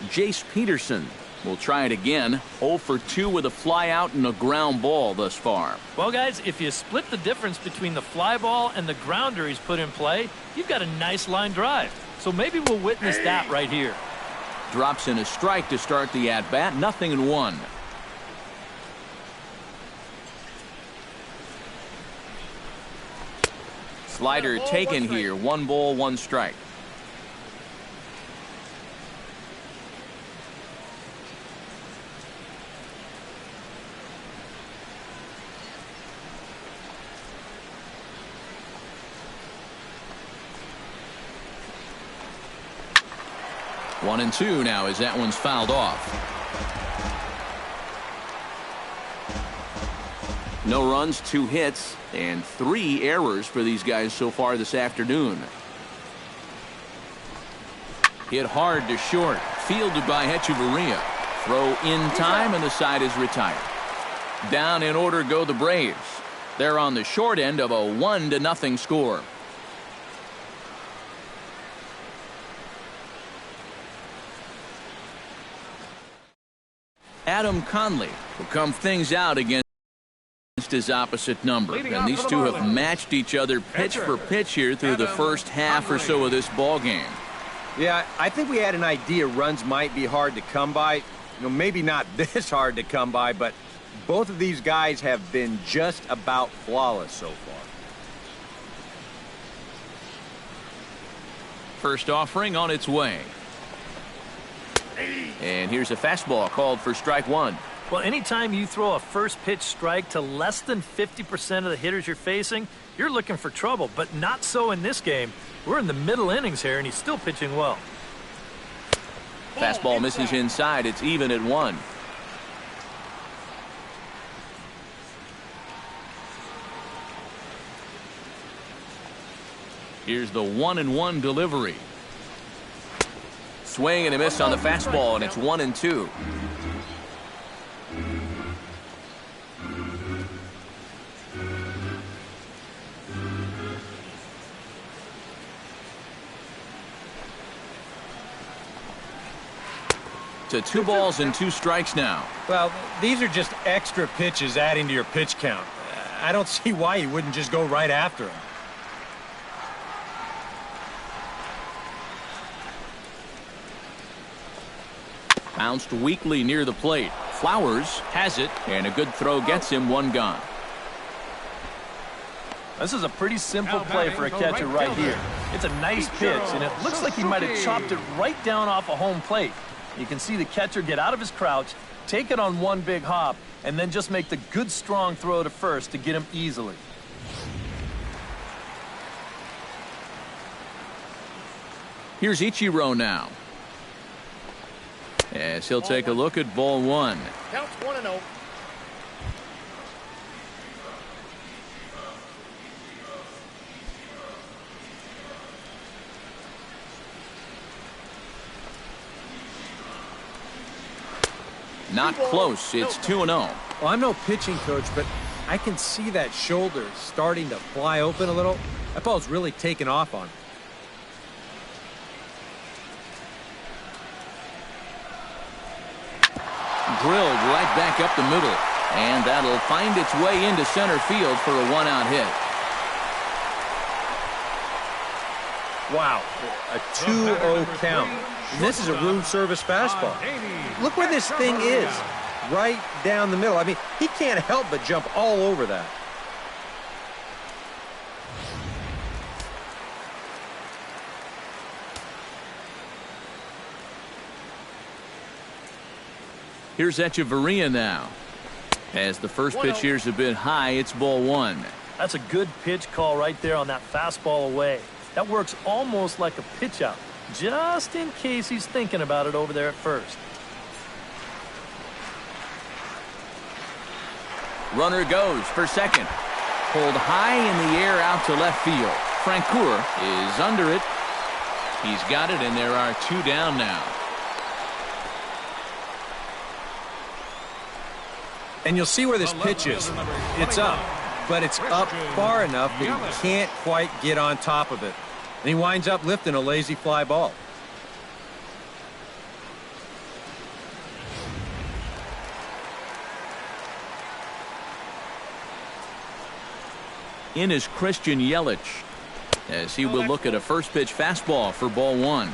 Jace Peterson will try it again. 0 for 2 with a fly out and a ground ball thus far. Well, guys, if you split the difference between the fly ball and the grounder he's put in play, you've got a nice line drive. So maybe we'll witness that right here. Drops in a strike to start the at-bat. 0-1. Slider taken here. 1 ball, 1 strike. One and two now as that one's fouled off. No runs, 2 hits, and 3 errors for these guys so far this afternoon. Hit hard to short. Fielded by Hechavarria. Throw in time, and the side is retired. Down in order go the Braves. They're on the short end of a 1-0 score. Adam Conley will come things out against his opposite number. And these two have matched each other pitch for pitch here through the first half or so of this ball game. Yeah, I think we had an idea runs might be hard to come by. You know, maybe not this hard to come by, but both of these guys have been just about flawless so far. First offering on its way. And here's a fastball called for strike 1. Well, anytime you throw a first pitch strike to less than 50% of the hitters you're facing, you're looking for trouble, but not so in this game. We're in the middle innings here, and he's still pitching well. Fastball misses inside. It's even at 1. Here's the 1-1 delivery. Swing and a miss on the fastball, and it's 1-2. To 2 balls and 2 strikes now. Well, these are just extra pitches adding to your pitch count. I don't see why you wouldn't just go right after him. Bounced weakly near the plate. Flowers has it, and a good throw gets him 1 gone. This is a pretty simple play for a catcher right here. It's a nice pitch, and it looks like he might have chopped it right down off a home plate. You can see the catcher get out of his crouch, take it on 1 big hop, and then just make the good strong throw to first to get him easily. Here's Ichiro now. As he'll take a look at ball 1. Counts 1-0. Not close. It's 2-0. Well, I'm no pitching coach, but I can see that shoulder starting to fly open a little. That ball's really taken off on him. Drilled right back up the middle. And that'll find its way into center field for a 1-out hit. Wow, a 2-0 count. And this is a room service fastball. Look where this thing is, right down the middle. I mean, he can't help but jump all over that. Here's Echeverria now. As the first pitch here is a bit high, it's ball one. That's a good pitch call right there on that fastball away. That works almost like a pitch out, just in case he's thinking about it over there at first. Runner goes for second. Pulled high in the air out to left field. Francoeur is under it. He's got it, and there are two down now. And you'll see where this pitch is. It's up, but it's up far enough that he can't quite get on top of it. And he winds up lifting a lazy fly ball. In is Christian Yelich, as he will look at a first pitch fastball for ball one.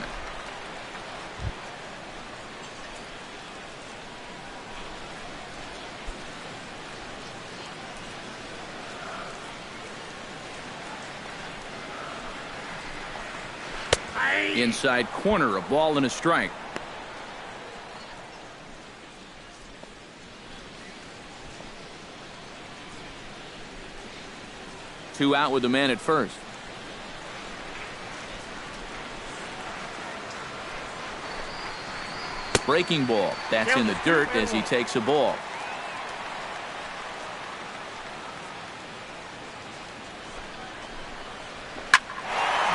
Inside corner, a ball and a strike. Two out with the man at first. Breaking ball. That's in the dirt as he takes a ball.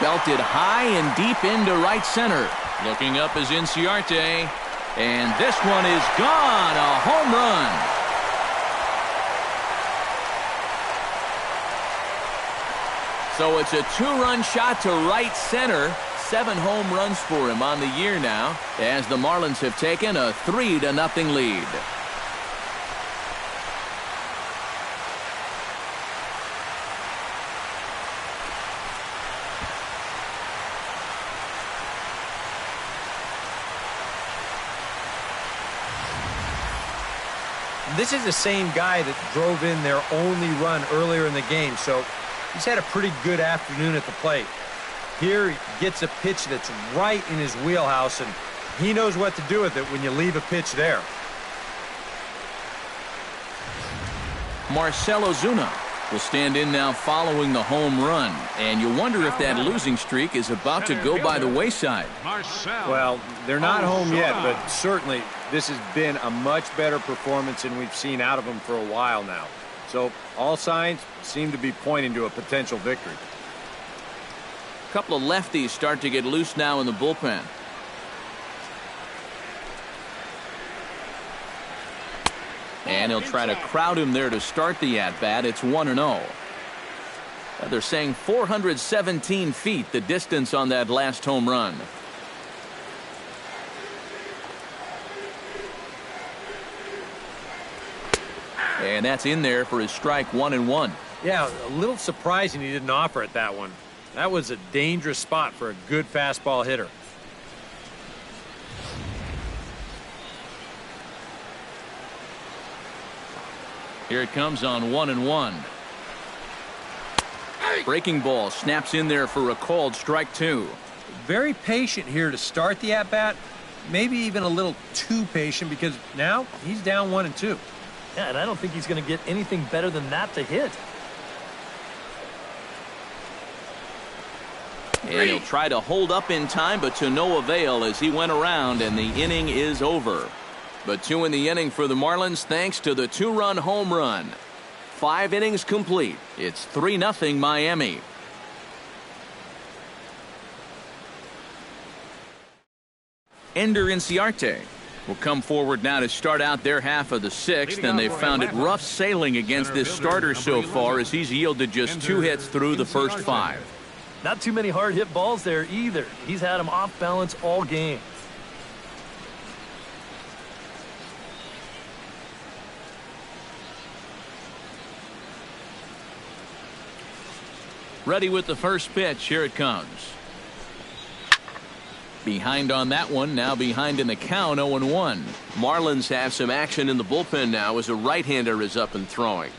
Belted high and deep into right center. Looking up is Inciarte. And this one is gone. A home run. So it's a two-run shot to right center. 7 home runs for him on the year now, as the Marlins have taken a 3-0 lead. This is the same guy that drove in their only run earlier in the game, so he's had a pretty good afternoon at the plate. Here he gets a pitch that's right in his wheelhouse, and he knows what to do with it when you leave a pitch there. Marcell Ozuna will stand in now following the home run, and you wonder if that losing streak is about to go by the wayside. Well, they're not home yet, but certainly this has been a much better performance than we've seen out of them for a while now. So all signs seem to be pointing to a potential victory. A couple of lefties start to get loose now in the bullpen. And he'll try to crowd him there to start the at-bat. It's 1-0. They're saying 417 feet, the distance on that last home run. And that's in there for his strike 1-1. Yeah, a little surprising he didn't offer it that one. That was a dangerous spot for a good fastball hitter. Here it comes on 1-1. Breaking ball snaps in there for a called strike 2. Very patient here to start the at-bat. Maybe even a little too patient, because now he's down 1-2. Yeah, and I don't think he's going to get anything better than that to hit. And he'll try to hold up in time, but to no avail as he went around, and the inning is over. But 2 in the inning for the Marlins thanks to the 2-run home run. 5 innings complete. It's 3-0 Miami. Ender Inciarte will come forward now to start out their half of the 6th, and they've found it rough sailing against this starter so far as he's yielded just 2 hits through the first 5. Not too many hard hit balls there either. He's had them off balance all game. Ready with the first pitch. Here it comes. Behind on that one, now behind in the count, 0-1. Marlins have some action in the bullpen now as a right-hander is up and throwing.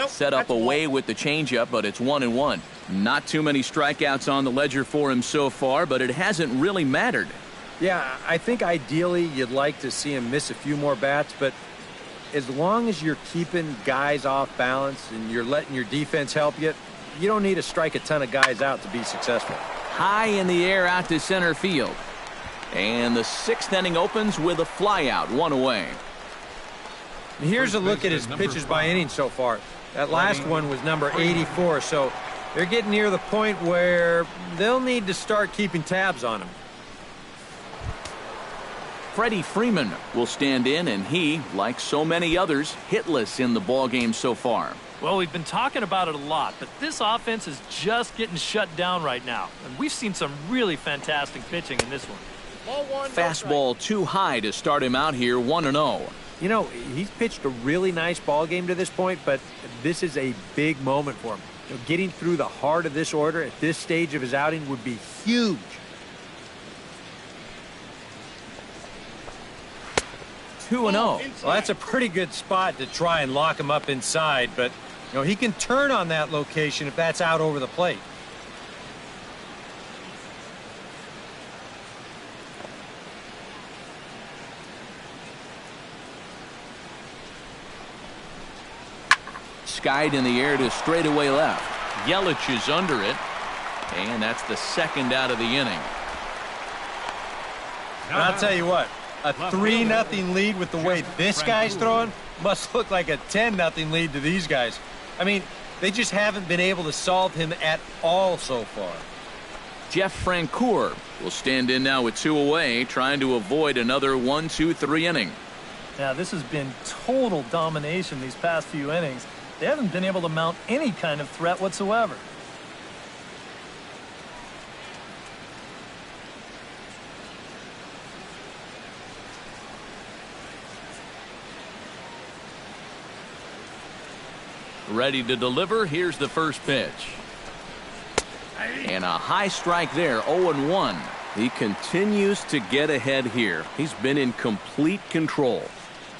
Set up away with the changeup, but it's 1-1. Not too many strikeouts on the ledger for him so far, but it hasn't really mattered. Yeah, I think ideally you'd like to see him miss a few more bats, but as long as you're keeping guys off balance and you're letting your defense help you, you don't need to strike a ton of guys out to be successful. High in the air out to center field. And the 6th inning opens with a flyout, 1 away. And here's a look at his pitches by inning so far. That last one was number 84, so they're getting near the point where they'll need to start keeping tabs on him. Freddie Freeman will stand in, and he, like so many others, hitless in the ballgame so far. Well, we've been talking about it a lot, but this offense is just getting shut down right now. And we've seen some really fantastic pitching in this one. Fastball too high to start him out here, 1-0. You know, he's pitched a really nice ball game to this point, but this is a big moment for him. You know, getting through the heart of this order at this stage of his outing would be huge. 2-0. Well, that's a pretty good spot to try and lock him up inside, but you know, he can turn on that location if that's out over the plate. Skied in the air to straightaway left. Yelich is under it, and that's the 2nd out of the inning. And I'll tell you what, a 3-0 lead with the way this guy's throwing must look like a 10-0 lead to these guys. I mean, they just haven't been able to solve him at all so far. Jeff Francoeur will stand in now with 2 away, trying to avoid another 1-2-3 inning. Now, this has been total domination these past few innings. They haven't been able to mount any kind of threat whatsoever. Ready to deliver. Here's the first pitch. And a high strike there, 0-1. He continues to get ahead here. He's been in complete control.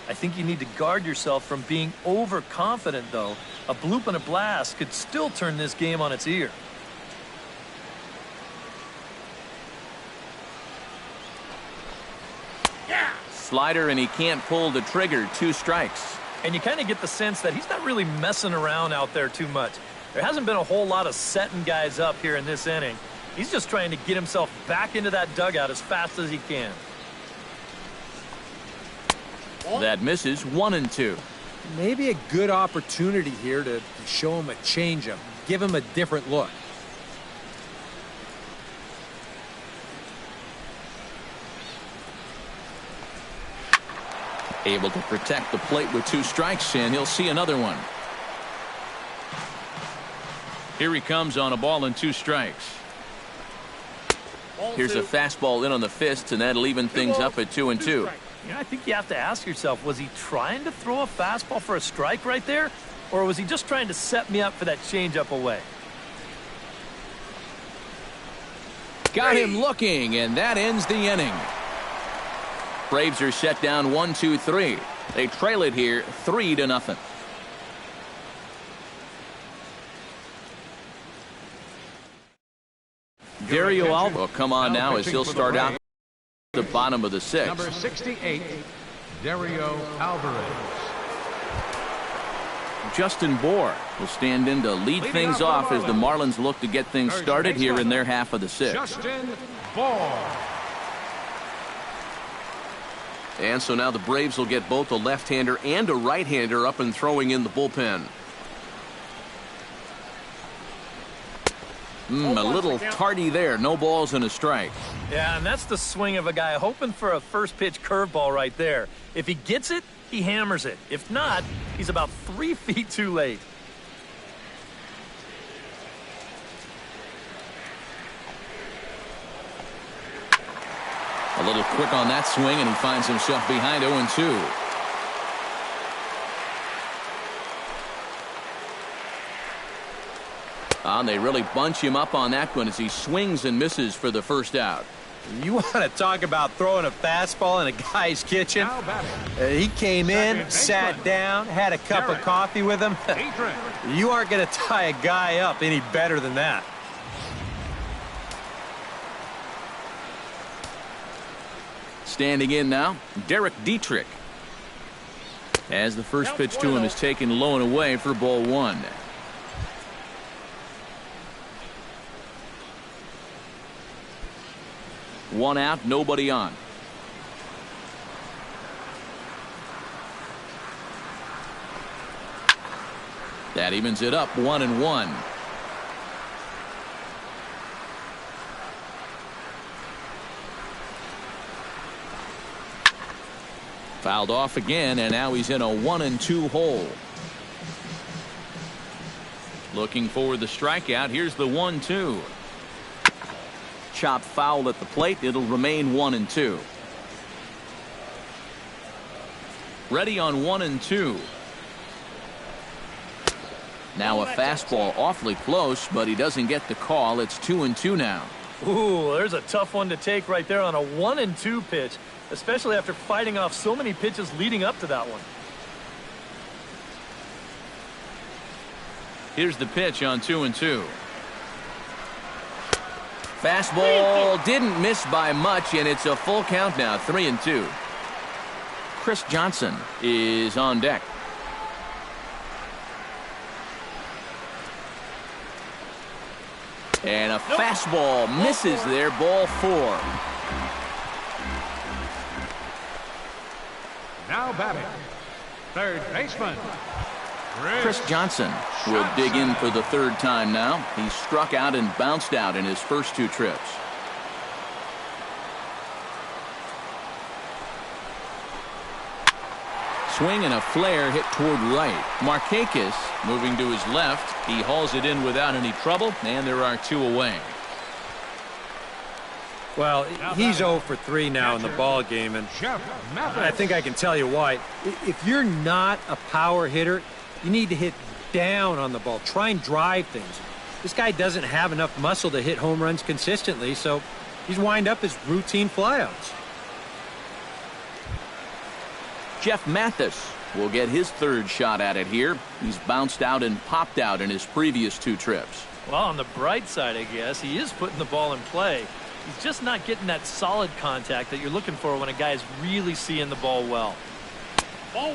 I think you need to guard yourself from being overconfident, though. A bloop and a blast could still turn this game on its ear. Slider, and he can't pull the trigger. 2 strikes. And you kind of get the sense that he's not really messing around out there too much. There hasn't been a whole lot of setting guys up here in this inning. He's just trying to get himself back into that dugout as fast as he can. That misses, 1-2. Maybe a good opportunity here to show him a changeup, give him a different look. Able to protect the plate with 2 strikes, and he'll see another one. Here he comes on a ball and 2 strikes. Here's a fastball in on the fist, and that'll even things up at 2-2. You know, I think you have to ask yourself, was he trying to throw a fastball for a strike right there? Or was he just trying to set me up for that changeup away? Got him looking, and that ends the inning. Braves are set down 1-2-3. They trail it here 3-0. Dario Alvarez will come on now as he'll start out the bottom of the 6th. Number 68, Dario Alvarez. Justin Bour will stand in to lead things off as the Marlins look to get things started here in their half of the 6th. Justin Bour. And so now the Braves will get both a left-hander and a right-hander up and throwing in the bullpen. A little tardy there. No balls and a strike. Yeah, and that's the swing of a guy hoping for a first pitch curveball right there. If he gets it, he hammers it. If not, he's about 3 feet too late. A little quick on that swing, and he finds himself behind 0-2. And they really bunch him up on that one as he swings and misses for the first out. You want to talk about throwing a fastball in a guy's kitchen? Now batting. He came in, Second sat baseman. down, had a cup of coffee with him. Adrian. You aren't going to tie a guy up any better than that. Standing in now, Derek Dietrich. As the first pitch to him is taken low and away for ball one. One out, nobody on. That evens it up 1-1. Fouled off again, and now he's in a 1-2 hole. Looking for the strikeout. Here's the 1-2. Chop foul at the plate. It'll remain 1-2. Ready on 1-2. Now a fastball awfully close, but he doesn't get the call. It's 2-2 now. Ooh, there's a tough one to take right there on a 1-2 pitch, especially after fighting off so many pitches leading up to that one. Here's the pitch on 2-2. Fastball didn't miss by much, and it's a full count now, 3-2. Chris Johnson is on deck. And a fastball misses there, ball 4. Now batting. Third baseman. Chris Johnson will dig in for the third time now. He struck out and bounced out in his first 2 trips. Swing and a flare hit toward right. Markakis moving to his left. He hauls it in without any trouble, and there are 2 away. Well, he's 0 for 3 now in the ball game, and I think I can tell you why. If you're not a power hitter, you need to hit down on the ball. Try and drive things. This guy doesn't have enough muscle to hit home runs consistently, so he's wind up as routine flyouts. Jeff Mathis will get his 3rd shot at it here. He's bounced out and popped out in his previous 2 trips. Well, on the bright side, I guess, he is putting the ball in play. He's just not getting that solid contact that you're looking for when a guy's really seeing the ball well.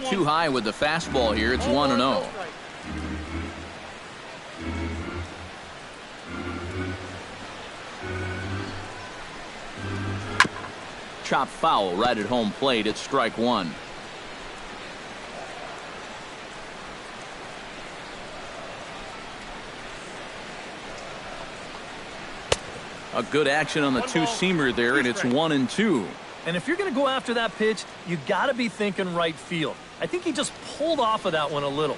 Too high with the fastball here. It's 1-0. Chop foul right at home plate. It's strike 1. A good action on the 2-seamer there, and it's 1-2. And if you're going to go after that pitch, you got to be thinking right field. I think he just pulled off of that one a little.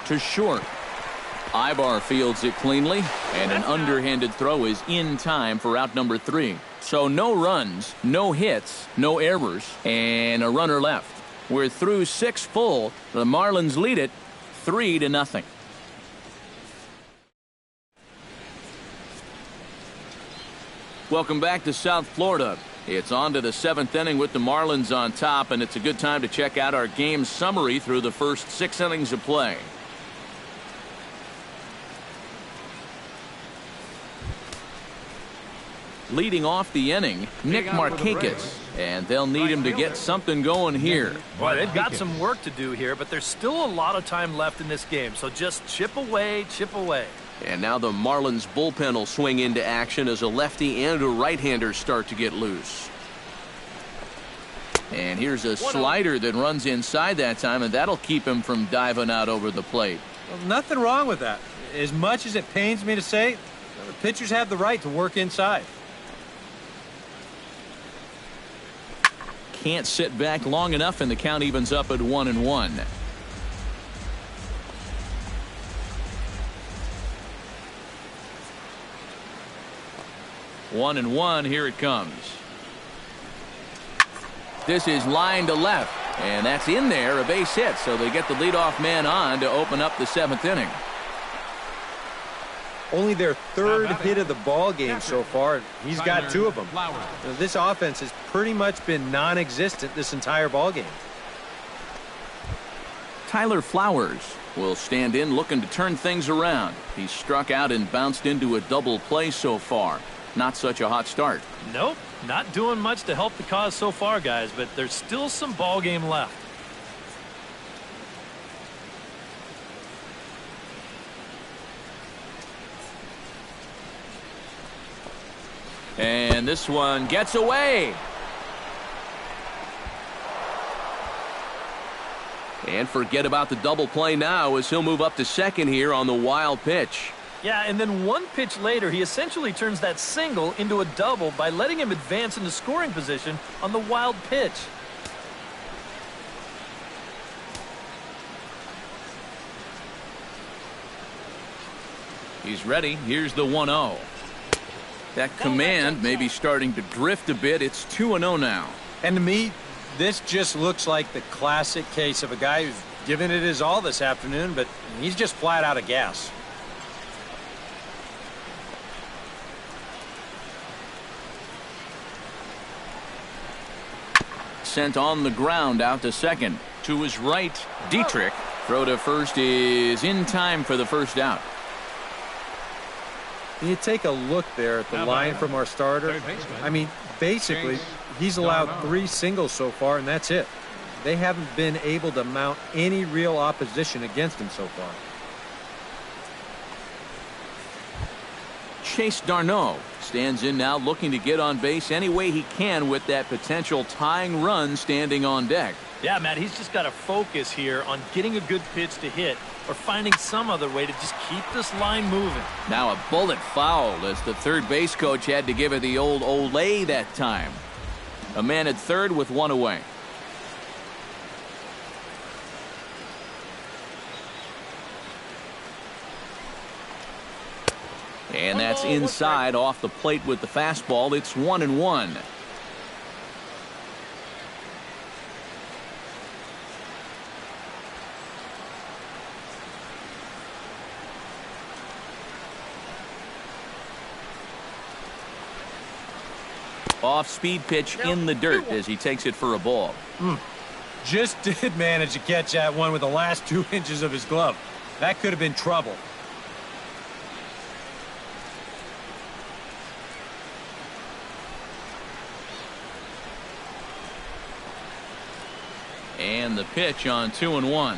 To short. Ibar fields it cleanly, and an underhanded throw is in time for out number 3. So no runs, no hits, no errors, and a runner left. We're through 6 full. The Marlins lead it 3-0. Welcome back to South Florida. It's on to the 7th inning with the Marlins on top, and it's a good time to check out our game summary through the first 6 innings of play. Leading off the inning, Nick Markakis, and they'll need him to get something going here. Well, they've got some work to do here, but there's still a lot of time left in this game, so just chip away, chip away. And now the Marlins bullpen will swing into action as a lefty and a right-hander start to get loose. And here's a slider that runs inside that time, and that'll keep him from diving out over the plate. Well, nothing wrong with that. As much as it pains me to say, the pitchers have the right to work inside. Can't sit back long enough, and the count evens up at 1-1. One and one, here it comes. This is line to left, and that's in there, a base hit, so they get the leadoff man on to open up the 7th inning. Only their 3rd hit of the ball game so far. He's got 2 of them. This offense has pretty much been non-existent this entire ball game. Tyler Flowers will stand in looking to turn things around. He's struck out and bounced into a double play so far. Not such a hot start. Nope, not doing much to help the cause so far, guys, but there's still some ball game left. And this one gets away. And forget about the double play now as he'll move up to second here on the wild pitch. Yeah, and then one pitch later, he essentially turns that single into a double by letting him advance into scoring position on the wild pitch. He's ready. Here's the 1-0. That command may be starting to drift a bit. It's 2-0 now. And to me, this just looks like the classic case of a guy who's given it his all this afternoon, but he's just flat out of gas. Sent on the ground out to second. To his right, Dietrich. Throw to first is in time for the first out. You take a look there at the line from our starter. I mean, basically, he's allowed 3 singles so far, and that's it. They haven't been able to mount any real opposition against him so far. Chase Darno stands in now looking to get on base any way he can with that potential tying run standing on deck. Yeah, Matt, he's just got to focus here on getting a good pitch to hit or finding some other way to just keep this line moving. Now a bullet foul as the third base coach had to give it the old Olay that time. A man at third with 1 away. And that's inside off the plate with the fastball. It's 1-1. Off-speed pitch in the dirt as he takes it for a ball. Just did manage to catch that one with the last 2 inches of his glove. That could have been trouble. And the pitch on 2-1.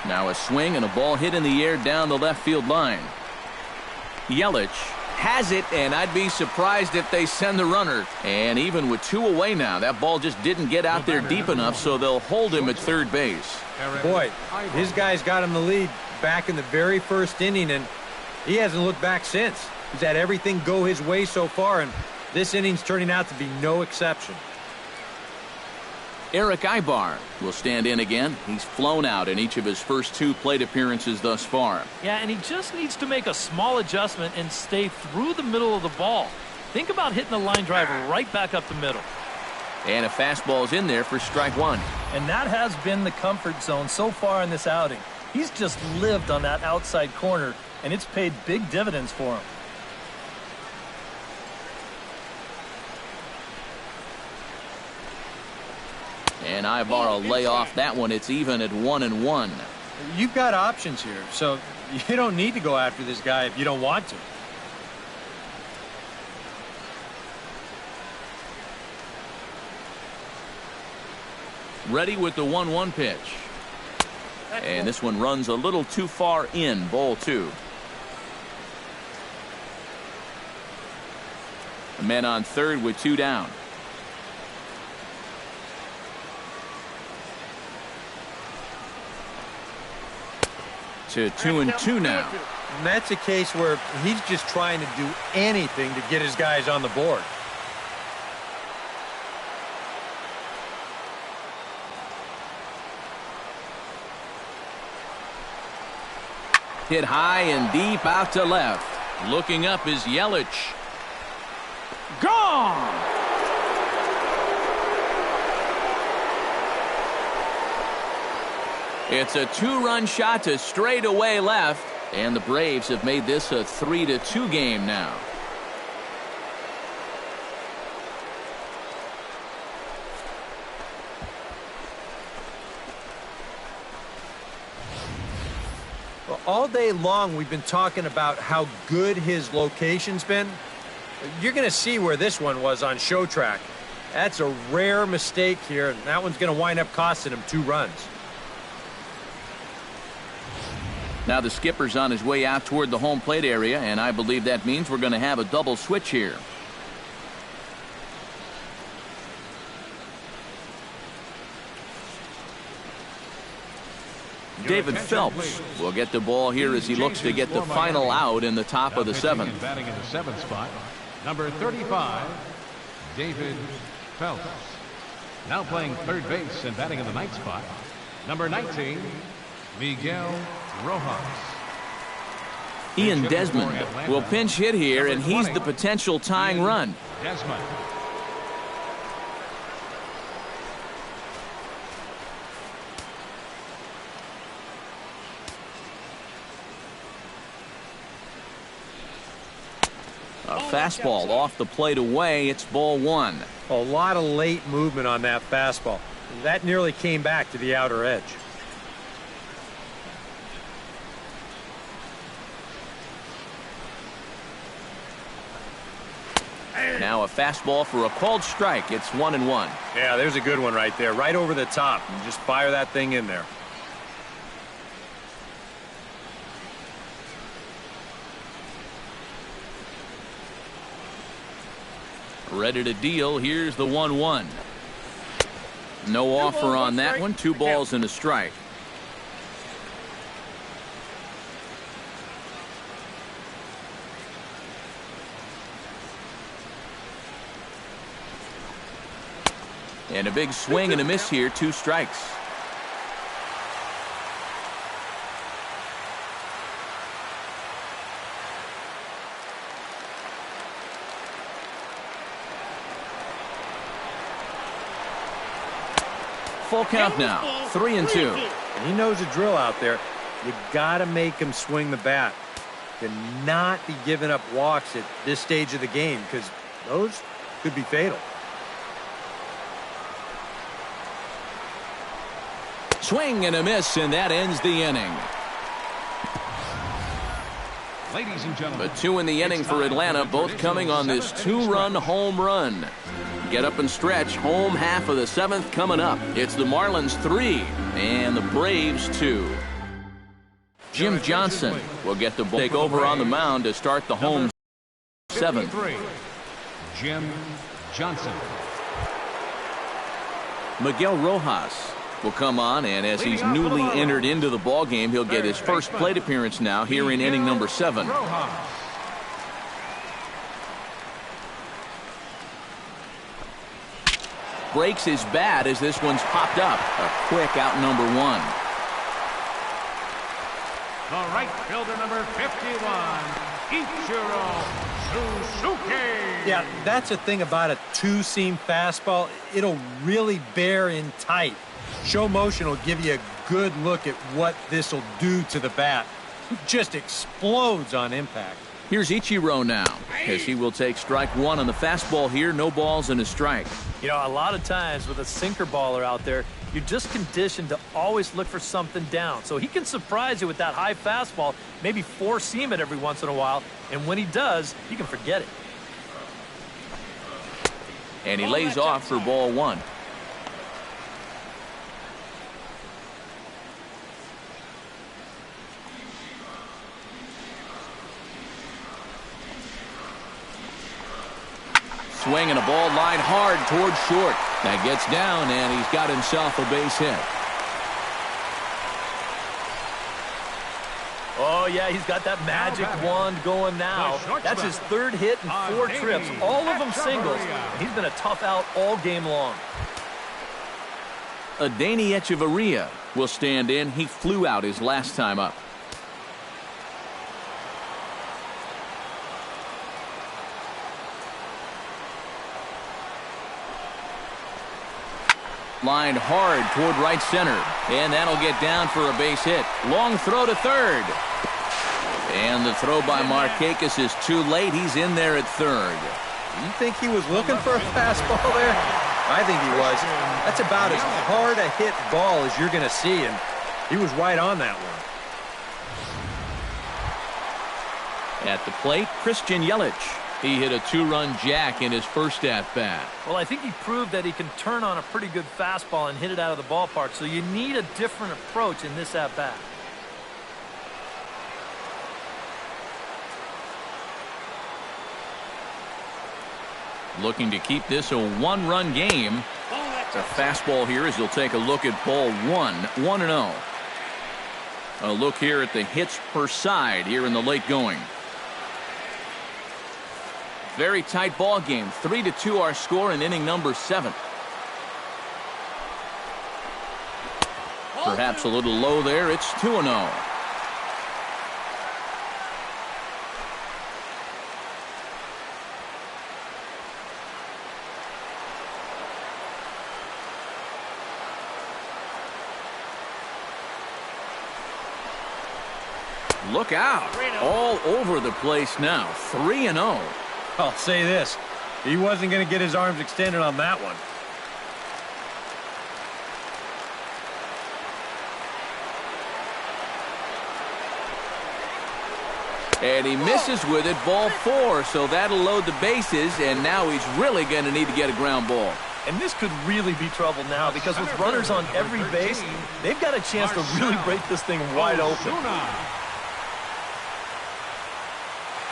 Now a swing and a ball hit in the air down the left field line. Yelich has it, and I'd be surprised if they send the runner. And even with 2 away now, that ball just didn't get out there deep enough, so they'll hold him at third base. Boy, his guys got him the lead back in the very first inning, and he hasn't looked back since. He's had everything go his way so far, and this inning's turning out to be no exception. Eric Ibar will stand in again. He's flown out in each of his first 2 plate appearances thus far. Yeah, and he just needs to make a small adjustment and stay through the middle of the ball. Think about hitting the line drive right back up the middle. And a fastball's in there for strike 1. And that has been the comfort zone so far in this outing. He's just lived on that outside corner, and it's paid big dividends for him. And Ibar will lay off that one. It's even at 1-1. You've got options here, so you don't need to go after this guy if you don't want to. Ready with the 1-1 pitch. And this one runs a little too far in, ball 2. A man on third with 2 down. To 2-2 now. And that's a case where he's just trying to do anything to get his guys on the board. Hit high and deep out to left. Looking up is Yelich. Gone! It's a 2-run shot to straightaway left, and the Braves have made this a 3-2 game now. Well, all day long we've been talking about how good his location's been. You're going to see where this one was on show track. That's a rare mistake here, and that one's going to wind up costing him 2 runs. Now the skipper's on his way out toward the home plate area, and I believe that means we're going to have a double switch here. David Phelps will get the ball here as he looks to get the final out in the top of the 7th. Batting in the 7th spot, number 35, David Phelps. Now playing third base and batting in the 9th spot, number 19, Miguel Rojas. Ian Desmond will pinch hit here, and he's the potential tying run. Desmond. A fastball off the plate away. It's ball 1. A lot of late movement on that fastball. That nearly came back to the outer edge. Now a fastball for a called strike. It's 1-1. Yeah, there's a good one right there, right over the top. You just fire that thing in there. Ready to deal. Here's the 1-1. No offer on that one. 2 balls and a strike. And a big swing and a miss here. 2 strikes. Full count now. 3-2. And he knows the drill out there. You got to make him swing the bat. Cannot be giving up walks at this stage of the game, because those could be fatal. Swing and a miss, and that ends the inning. Ladies and gentlemen, But 2 in the inning for Atlanta, both coming on this 2-run home run. Get up and stretch. Home half of the 7th coming up. It's the Marlins 3 and the Braves 2. Jim Johnson will get the ball. Take over on the mound to start the home 7th. Jim Johnson. Miguel Rojas will come on, and as he's newly entered into the ballgame, he'll get his first plate appearance now here in inning number 7. Breaks his bat as this one's popped up. A quick out number 1. The right fielder, number 51, Ichiro Suzuki. Yeah, that's the thing about a 2-seam fastball. It'll really bear in tight. Show motion will give you a good look at what this will do to the bat. It just explodes on impact. Here's Ichiro now, as he will take strike 1 on the fastball here. No balls and a strike. You know, a lot of times with a sinker baller out there, you're just conditioned to always look for something down. So he can surprise you with that high fastball, maybe 4-seam it every once in a while, and when he does, you can forget it. And he lays off for ball 1. Swinging a ball line hard towards short. That gets down, and he's got himself a base hit. Oh, yeah, he's got that magic wand going now. That's his 3rd hit in 4 trips, all of them singles. He's been a tough out all game long. Adeiny Echeverria will stand in. He flew out his last time up. Lined hard toward right center. And that'll get down for a base hit. Long throw to third. And the throw by Markakis is too late. He's in there at third. You think he was looking for a fastball there? I think he was. That's about as hard a hit ball as you're going to see, and he was right on that one. At the plate, Christian Yelich. He hit a 2-run jack in his first at-bat. Well, I think he proved that he can turn on a pretty good fastball and hit it out of the ballpark, so you need a different approach in this at-bat. Looking to keep this a 1-run game. The fastball here as he'll take a look at ball 1, 1-0. A look here at the hits per side here in the late going. Very tight ball game. 3-2 our score in inning number 7. Perhaps a little low there. It's 2-0. Look out. All over the place now. 3-0. I'll say this. He wasn't going to get his arms extended on that one. And he misses with it, ball 4, so that'll load the bases, and now he's really going to need to get a ground ball. And this could really be trouble now because with runners on every base, they've got a chance to really break this thing wide open.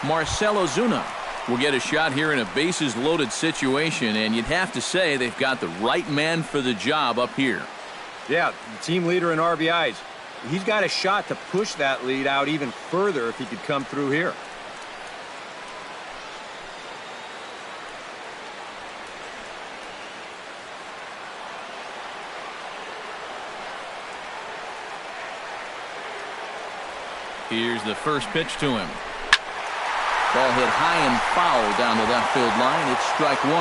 Marcell Ozuna will get a shot here in a bases-loaded situation, and you'd have to say they've got the right man for the job up here. Yeah, the team leader in RBIs. He's got a shot to push that lead out even further if he could come through here. Here's the first pitch to him. Ball hit high and foul down the left field line. It's strike 1.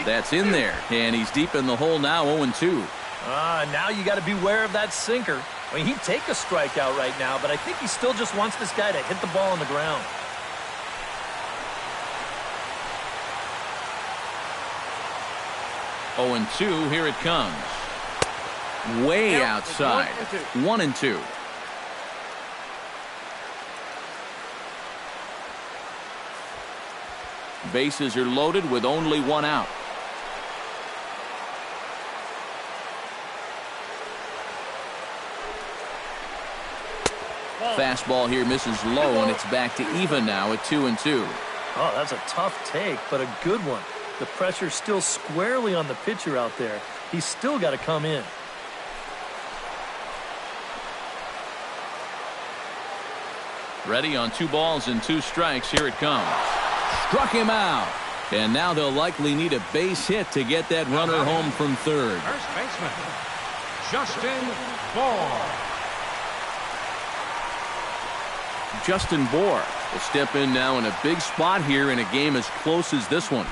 That's in there, and he's deep in the hole now, 0-2. Now you got to beware of that sinker. I mean, he'd take a strikeout right now, but I think he still just wants this guy to hit the ball on the ground. Oh, 2, here it comes. Way outside. 1-2. Bases are loaded with only 1 out. Fastball here misses low, and it's back to even now at 2-2. Oh, that's a tough take, but a good one. The pressure's still squarely on the pitcher out there. He's still got to come in. Ready on 2 balls and 2 strikes. Here it comes. Struck him out. And now they'll likely need a base hit to get that runner home from third. First baseman, Justin Bour. Justin Bour will step in now in a big spot here in a game as close as this one.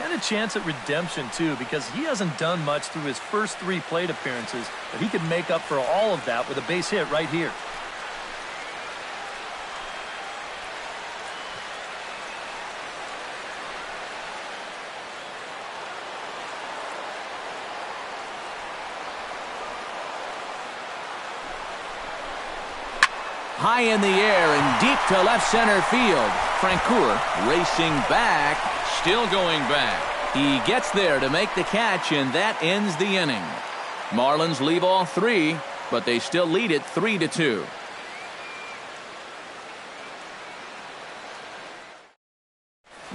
And a chance at redemption, too, because he hasn't done much through his first 3 plate appearances, but he could make up for all of that with a base hit right here. High in the air and deep to left center field. Francoeur racing back, still going back. He gets there to make the catch, and that ends the inning. Marlins leave all 3, but they still lead it 3-2.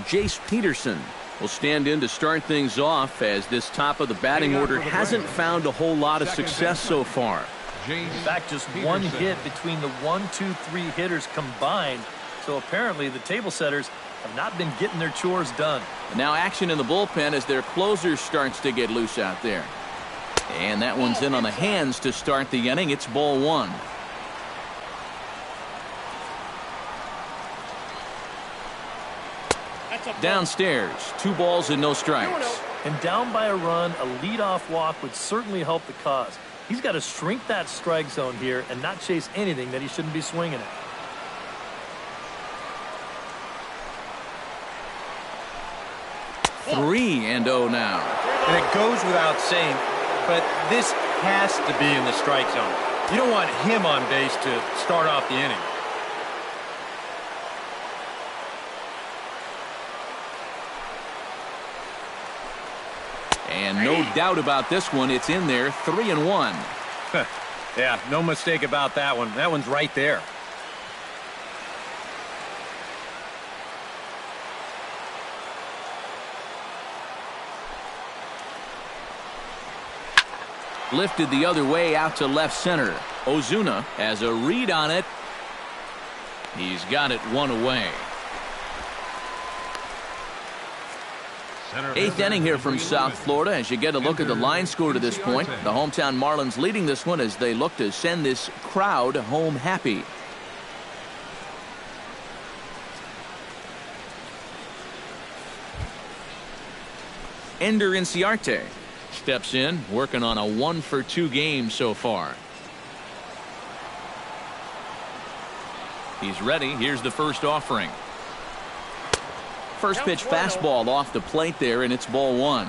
Jace Peterson will stand in to start things off, as this top of the batting order hasn't found a whole lot of success so far. In fact, just 1 hit between the 1, 2, 3 hitters combined. So apparently the table setters have not been getting their chores done. And now action in the bullpen as their closer starts to get loose out there. And that one's in on the hands to start the inning. It's ball 1. Downstairs, 2 balls and no strikes. And down by a run, a leadoff walk would certainly help the cause. He's got to shrink that strike zone here and not chase anything that he shouldn't be swinging at. 3-0 now. And it goes without saying, but this has to be in the strike zone. You don't want him on base to start off the inning. And no doubt about this one, it's in there, 3-1. Yeah, no mistake about that one. That one's right there. Lifted the other way out to left center. Ozuna has a read on it. He's got it 1 away. 8th inning here from South Florida as you get a look at the line score to this point. The hometown Marlins leading this one as they look to send this crowd home happy. Ender Inciarte steps in, working on a 1-for-2 game so far. He's ready. Here's the first offering. First pitch fastball off the plate there, and it's ball 1.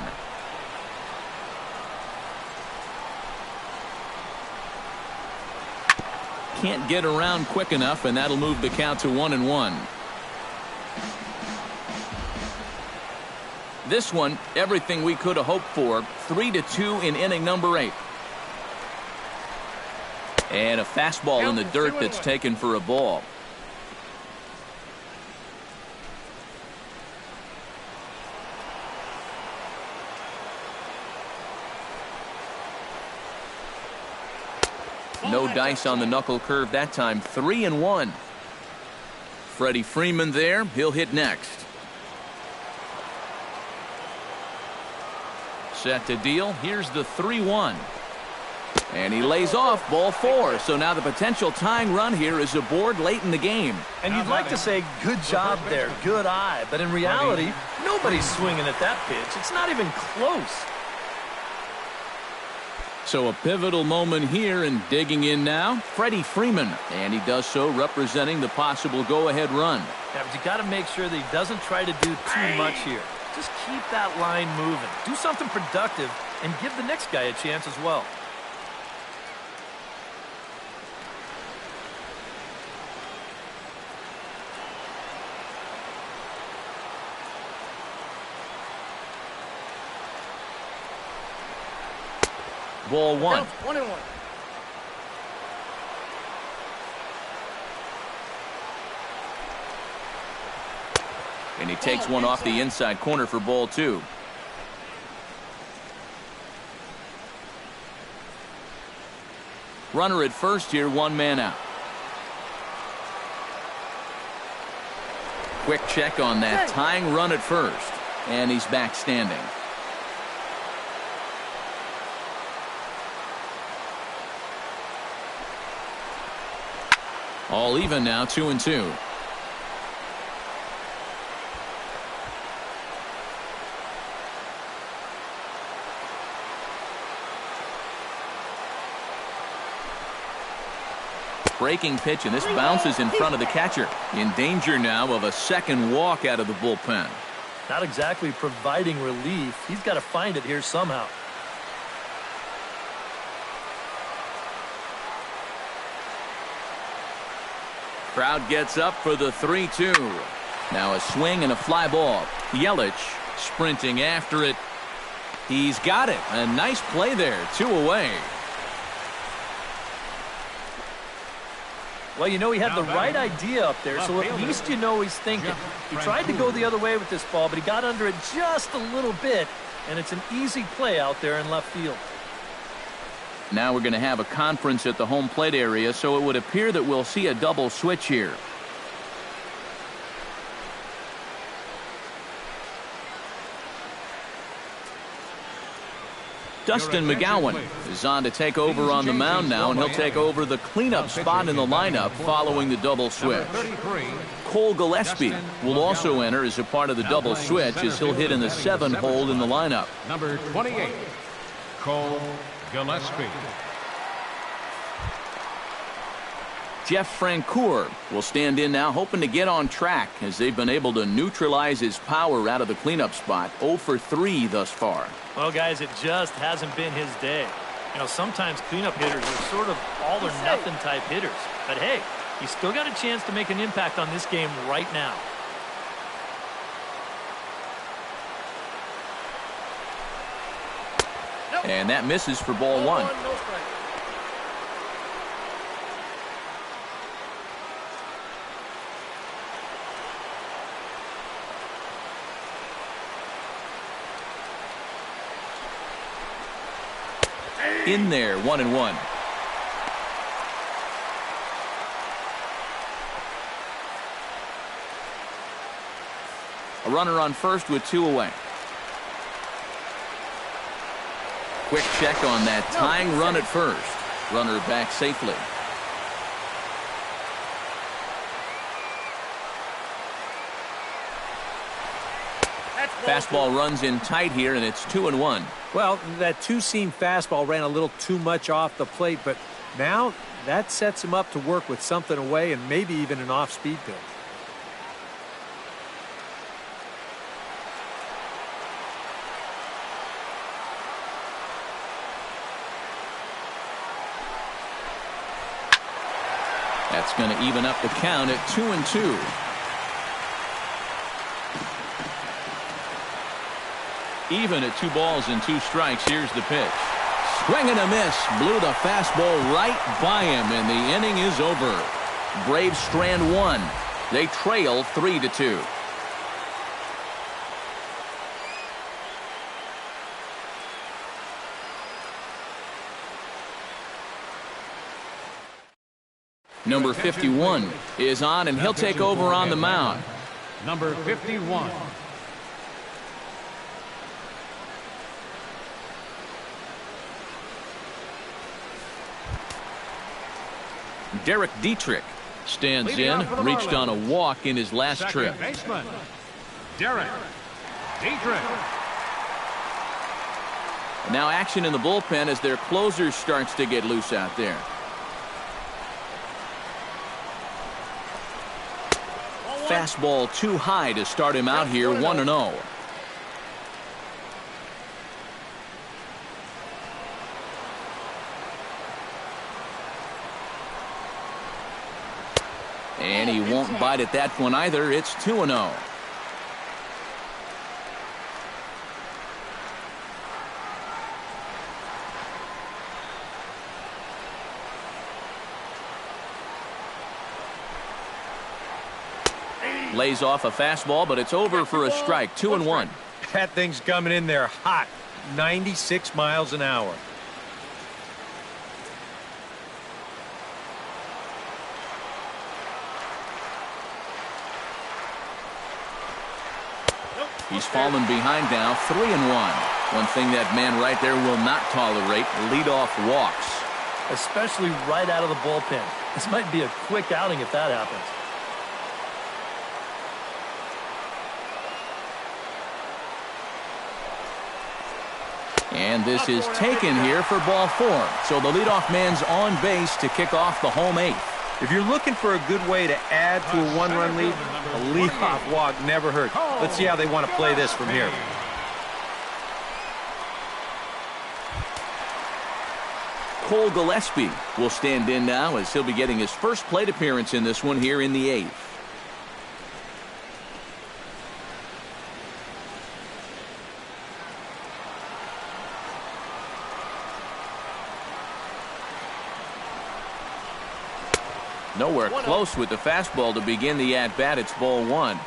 Can't get around quick enough, and that'll move the count to 1-1. This one, everything we could have hoped for. 3-2 in inning number 8. And a fastball in the dirt that's taken for a ball. No dice on the knuckle curve that time. 3-1. Freddie Freeman there. He'll hit next. Set to deal. Here's the 3-1. And he lays off, ball 4. So now the potential tying run here is aboard late in the game. And you'd like to say, good job there, good eye. But in reality, nobody's swinging at that pitch. It's not even close. So a pivotal moment here, and digging in now, Freddie Freeman. And he does so representing the possible go-ahead run. Yeah, but you got to make sure that he doesn't try to do too much here. Just keep that line moving. Do something productive and give the next guy a chance as well. Ball 1. 1-1. And he takes one off the inside corner for ball 2. Runner at first here, 1 man out. Quick check on that tying run at first. And he's back standing. All even now, 2-2. Breaking pitch, and this bounces in front of the catcher. In danger now of a second walk out of the bullpen. Not exactly providing relief. He's got to find it here somehow. Crowd gets up for the 3-2. Now a swing and a fly ball. Yelich sprinting after it. He's got it. A nice play there. 2 away. Well, you know, he had the right idea up there, so at least you know he's thinking. He tried to go the other way with this ball, but he got under it just a little bit, and it's an easy play out there in left field. Now we're going to have a conference at the home plate area, so it would appear that we'll see a double switch here. Dustin McGowan is on to take over on the mound now, and he'll take over the cleanup spot in the lineup following the double switch. Cole Gillespie will also enter as a part of the double switch as he'll hit in the 7th hole in the lineup. Number 28, Cole Gillespie. Jeff Francoeur will stand in now, hoping to get on track as they've been able to neutralize his power out of the cleanup spot. 0 for 3 thus far. Well, guys, it just hasn't been his day. You know, sometimes cleanup hitters are sort of all or nothing type hitters. But hey, he's still got a chance to make an impact on this game right now. And that misses for ball 1. In there, 1-1. A runner on first with 2 away. Quick check on that tying run at first. Runner back safely. Fastball runs in tight here, and it's 2-1. Well, that two-seam fastball ran a little too much off the plate, but now that sets him up to work with something away and maybe even an off-speed pitch. That's going to even up the count at 2-2. Even at 2 balls and 2 strikes. Here's the pitch. Swing and a miss. Blew the fastball right by him, and the inning is over. Braves strand 1. They trail 3-2. Number 51 is on, and he'll take over on the mound. Number 51. Derek Dietrich stands in, reached on a walk in his last trip. Baseman, Derek Dietrich. Now action in the bullpen as their closer starts to get loose out there. Fastball too high to start him out here, 1-0. And he won't bite at that one either. It's 2-0. Lays off a fastball, but it's over for a strike. 2-1. That thing's coming in there hot. 96 miles an hour. He's fallen behind now, 3-1. One thing that man right there will not tolerate, leadoff walks. Especially right out of the bullpen. This might be a quick outing if that happens. And this is taken here for ball 4. So the leadoff man's on base to kick off the home 8th. If you're looking for a good way to add to a 1-run lead, a leadoff walk never hurts. Let's see how they want to play this from here. Cole Gillespie will stand in now as he'll be getting his first plate appearance in this one here in the 8th. Nowhere close with the fastball to begin the at-bat. It's ball 1.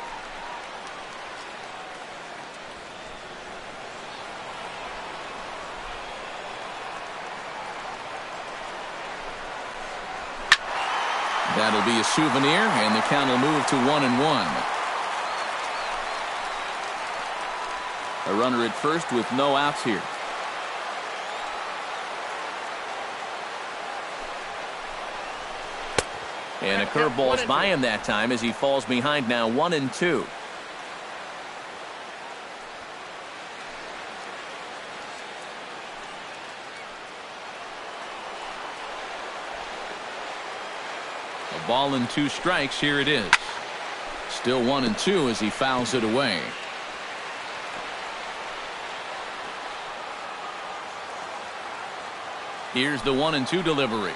That'll be a souvenir, and the count will move to 1-1. A runner at first with no outs here. And a curveball's by him that time as he falls behind now 1-2. A ball and 2 strikes. Here it is. Still 1-2 as he fouls it away. Here's the 1-2 delivery.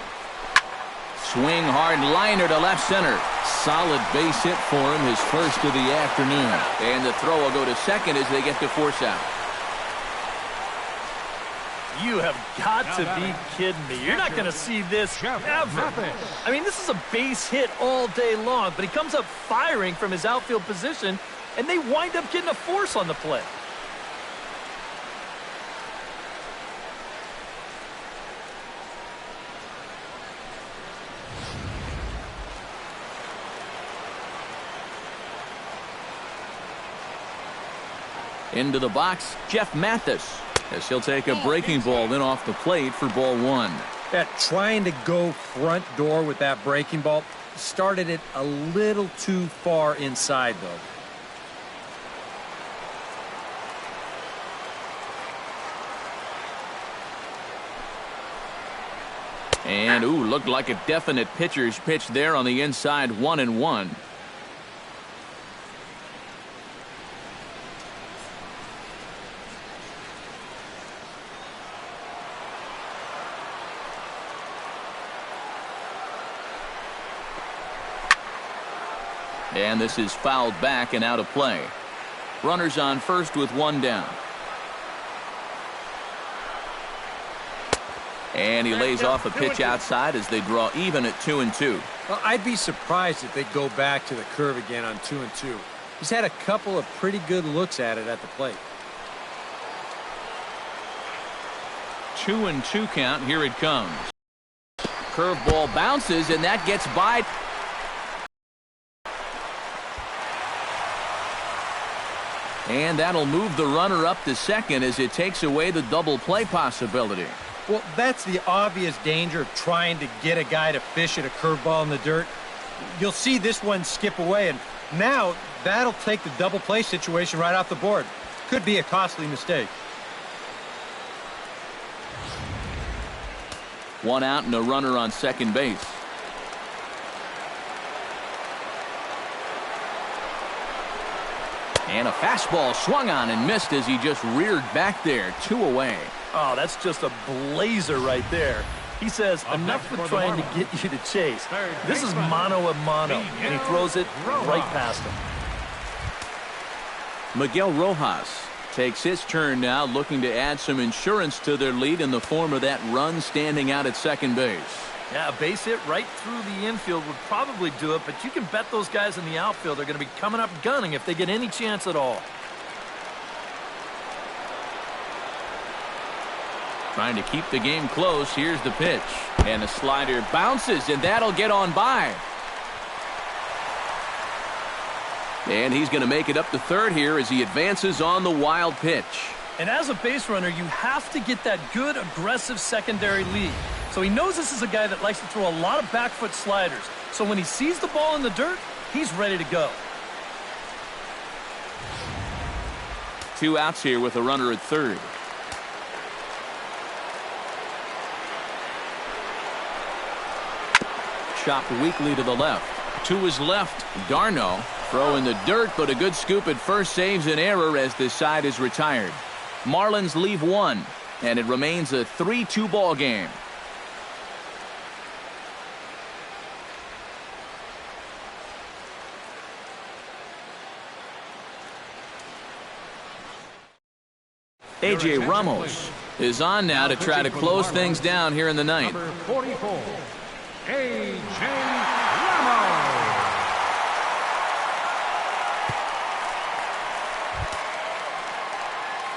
Swing hard liner to left center. Solid base hit for him, his first of the afternoon. And the throw will go to second as they get to force out. You have got to be kidding me. You're not going to see this ever. I mean, this is a base hit all day long, but he comes up firing from his outfield position, and they wind up getting a force on the play. Into the box, Jeff Mathis, as he'll take a breaking ball in off the plate for ball 1. Yeah, trying to go front door with that breaking ball started it a little too far inside, though. And, looked like a definite pitcher's pitch there on the inside, 1-1. And this is fouled back and out of play. Runners on first with 1 down. And he lays off a pitch outside as they draw even at 2-2. Well, I'd be surprised if they go back to the curve again on 2-2. He's had a couple of pretty good looks at it at the plate. 2-2 count. Here it comes. Curveball bounces, and that gets by. And that'll move the runner up to second as it takes away the double play possibility. Well, that's the obvious danger of trying to get a guy to fish at a curveball in the dirt. You'll see this one skip away, and now that'll take the double play situation right off the board. Could be a costly mistake. 1 out and a runner on second base. And a fastball swung on and missed as he just reared back there. 2 away. Oh, that's just a blazer right there. He says, enough with trying to get you to chase. This is mano a mano, and he throws it right past him. Miguel Rojas takes his turn now, looking to add some insurance to their lead in the form of that run standing out at second base. Yeah, a base hit right through the infield would probably do it, but you can bet those guys in the outfield are going to be coming up gunning if they get any chance at all. Trying to keep the game close. Here's the pitch. And a slider bounces, and that'll get on by. And he's going to make it up to third here as he advances on the wild pitch. And as a base runner, you have to get that good, aggressive secondary lead. So he knows this is a guy that likes to throw a lot of back foot sliders. So when he sees the ball in the dirt, he's ready to go. 2 outs here with a runner at third. Chopped weakly to the left. To his left, Darno. Throw in the dirt, but a good scoop at first saves an error as this side is retired. Marlins leave 1, and it remains a 3-2 ball game. A.J. Ramos is on now to try to close things down here in the ninth. Number 44, A.J. Ramos.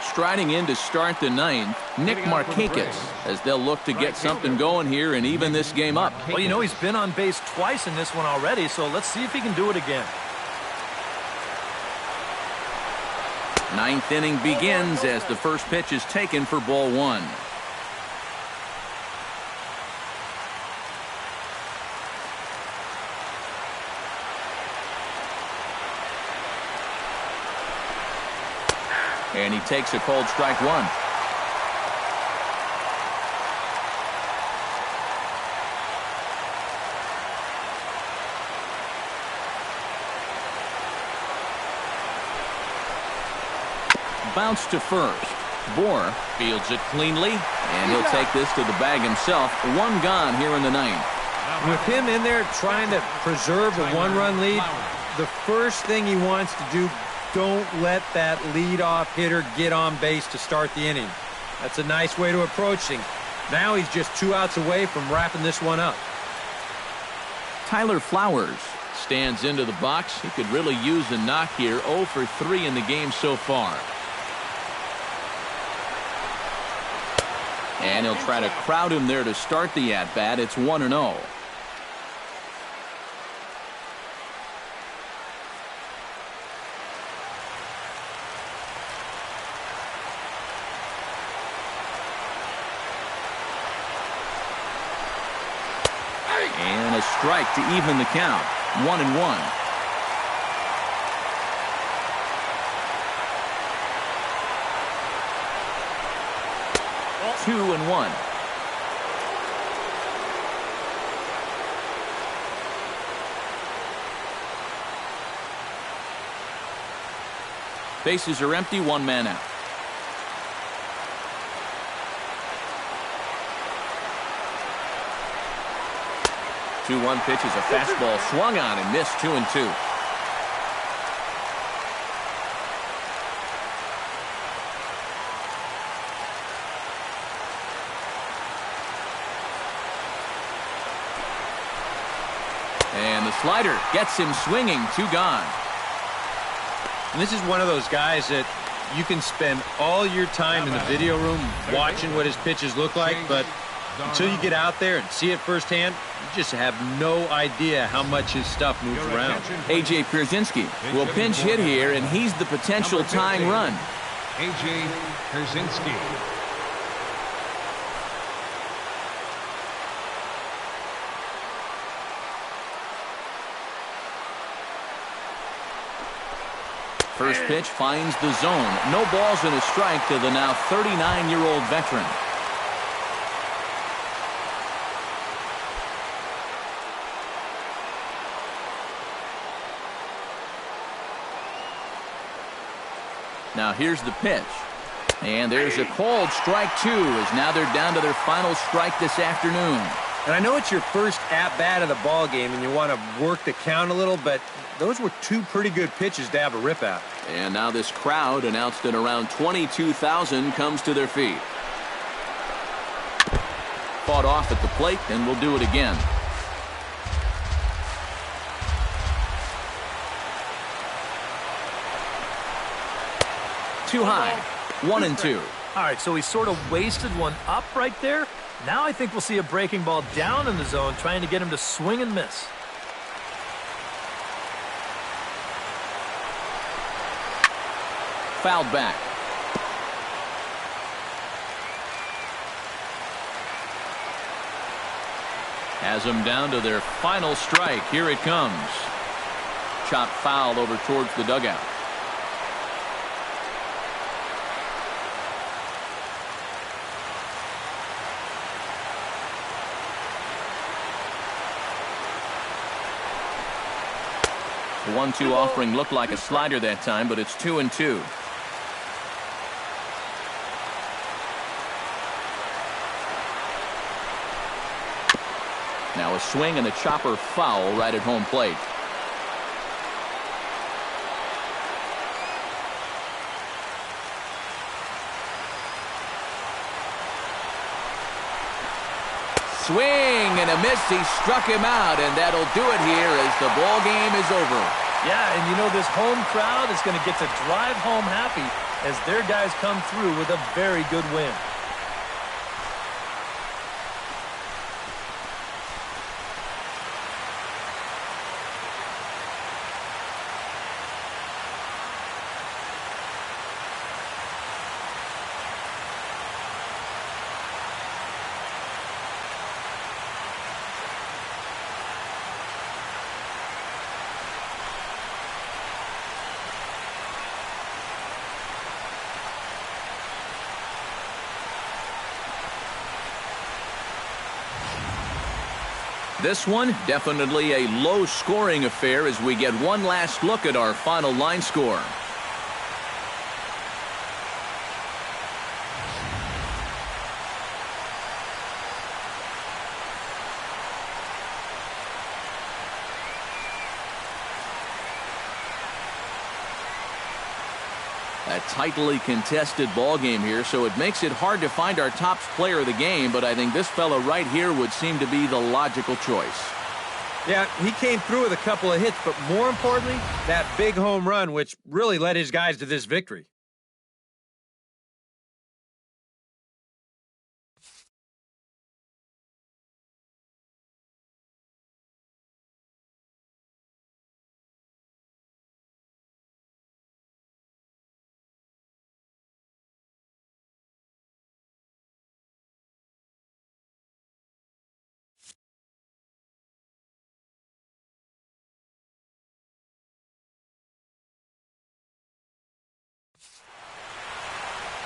Striding in to start the ninth, Nick Markakis, as they'll look to get something going here and even this game up. Well, you know, he's been on base twice in this one already, so let's see if he can do it again. Ninth inning begins as the first pitch is taken for ball 1. And he takes a cold strike one. Bounce to first. Bohr fields it cleanly, and he'll take this to the bag himself. One gone here in the ninth. With him in there trying to preserve a one-run lead, the first thing he wants to do, don't let that leadoff hitter get on base to start the inning. That's a nice way to approach things. Now he's just 2 outs away from wrapping this one up. Tyler Flowers stands into the box. He could really use a knock here. 0 for 3 in the game so far. And he'll try to crowd him there to start the at-bat. It's 1-0. And a strike to even the count. 1-1. 2-1. Bases are empty, 1 man out. Two-one pitch is a fastball swung on and missed. 2-2. And the slider gets him swinging. 2 gone. And this is one of those guys that you can spend all your time in the video room watching what his pitches look like, but until you get out there and see it firsthand, you just have no idea how much his stuff moves around. A.J. Pierzynski will pinch hit here, and he's the potential tying run. A.J. Pierzynski. First pitch finds the zone. No balls and a strike to the now 39-year-old veteran. Now here's the pitch. And there's a called strike 2, as now they're down to their final strike this afternoon. And I know it's your first at-bat of the ball game and you want to work the count a little, but those were 2 pretty good pitches to have a rip at. And now this crowd, announced at around 22,000, comes to their feet. Fought off at the plate, and will do it again. Too high. 1-2. All right, so he sort of wasted one up right there. Now I think we'll see a breaking ball down in the zone, trying to get him to swing and miss. Fouled back. Has them down to their final strike. Here it comes. Chopped foul over towards the dugout. The 1-2 offering looked like a slider that time, but it's 2-2. Now a swing and a chopper foul right at home plate. Swing and a miss. He struck him out, and that'll do it here as the ball game is over. Yeah, and you know this home crowd is going to get to drive home happy as their guys come through with a very good win. This one, definitely a low-scoring affair as we get one last look at our final line score. A tightly contested ball game here, so it makes it hard to find our top player of the game, but I think this fella right here would seem to be the logical choice. Yeah, he came through with a couple of hits, but more importantly, that big home run, which really led his guys to this victory.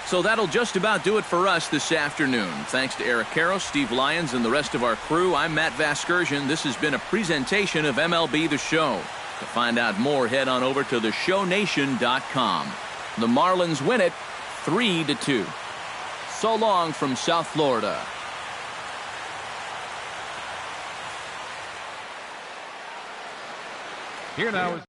So that'll just about do it for us this afternoon. Thanks to Eric Karros, Steve Lyons, and the rest of our crew, I'm Matt Vasgersian. This has been a presentation of MLB The Show. To find out more, head on over to theshownation.com. The Marlins win it 3-2. So long from South Florida. Here now is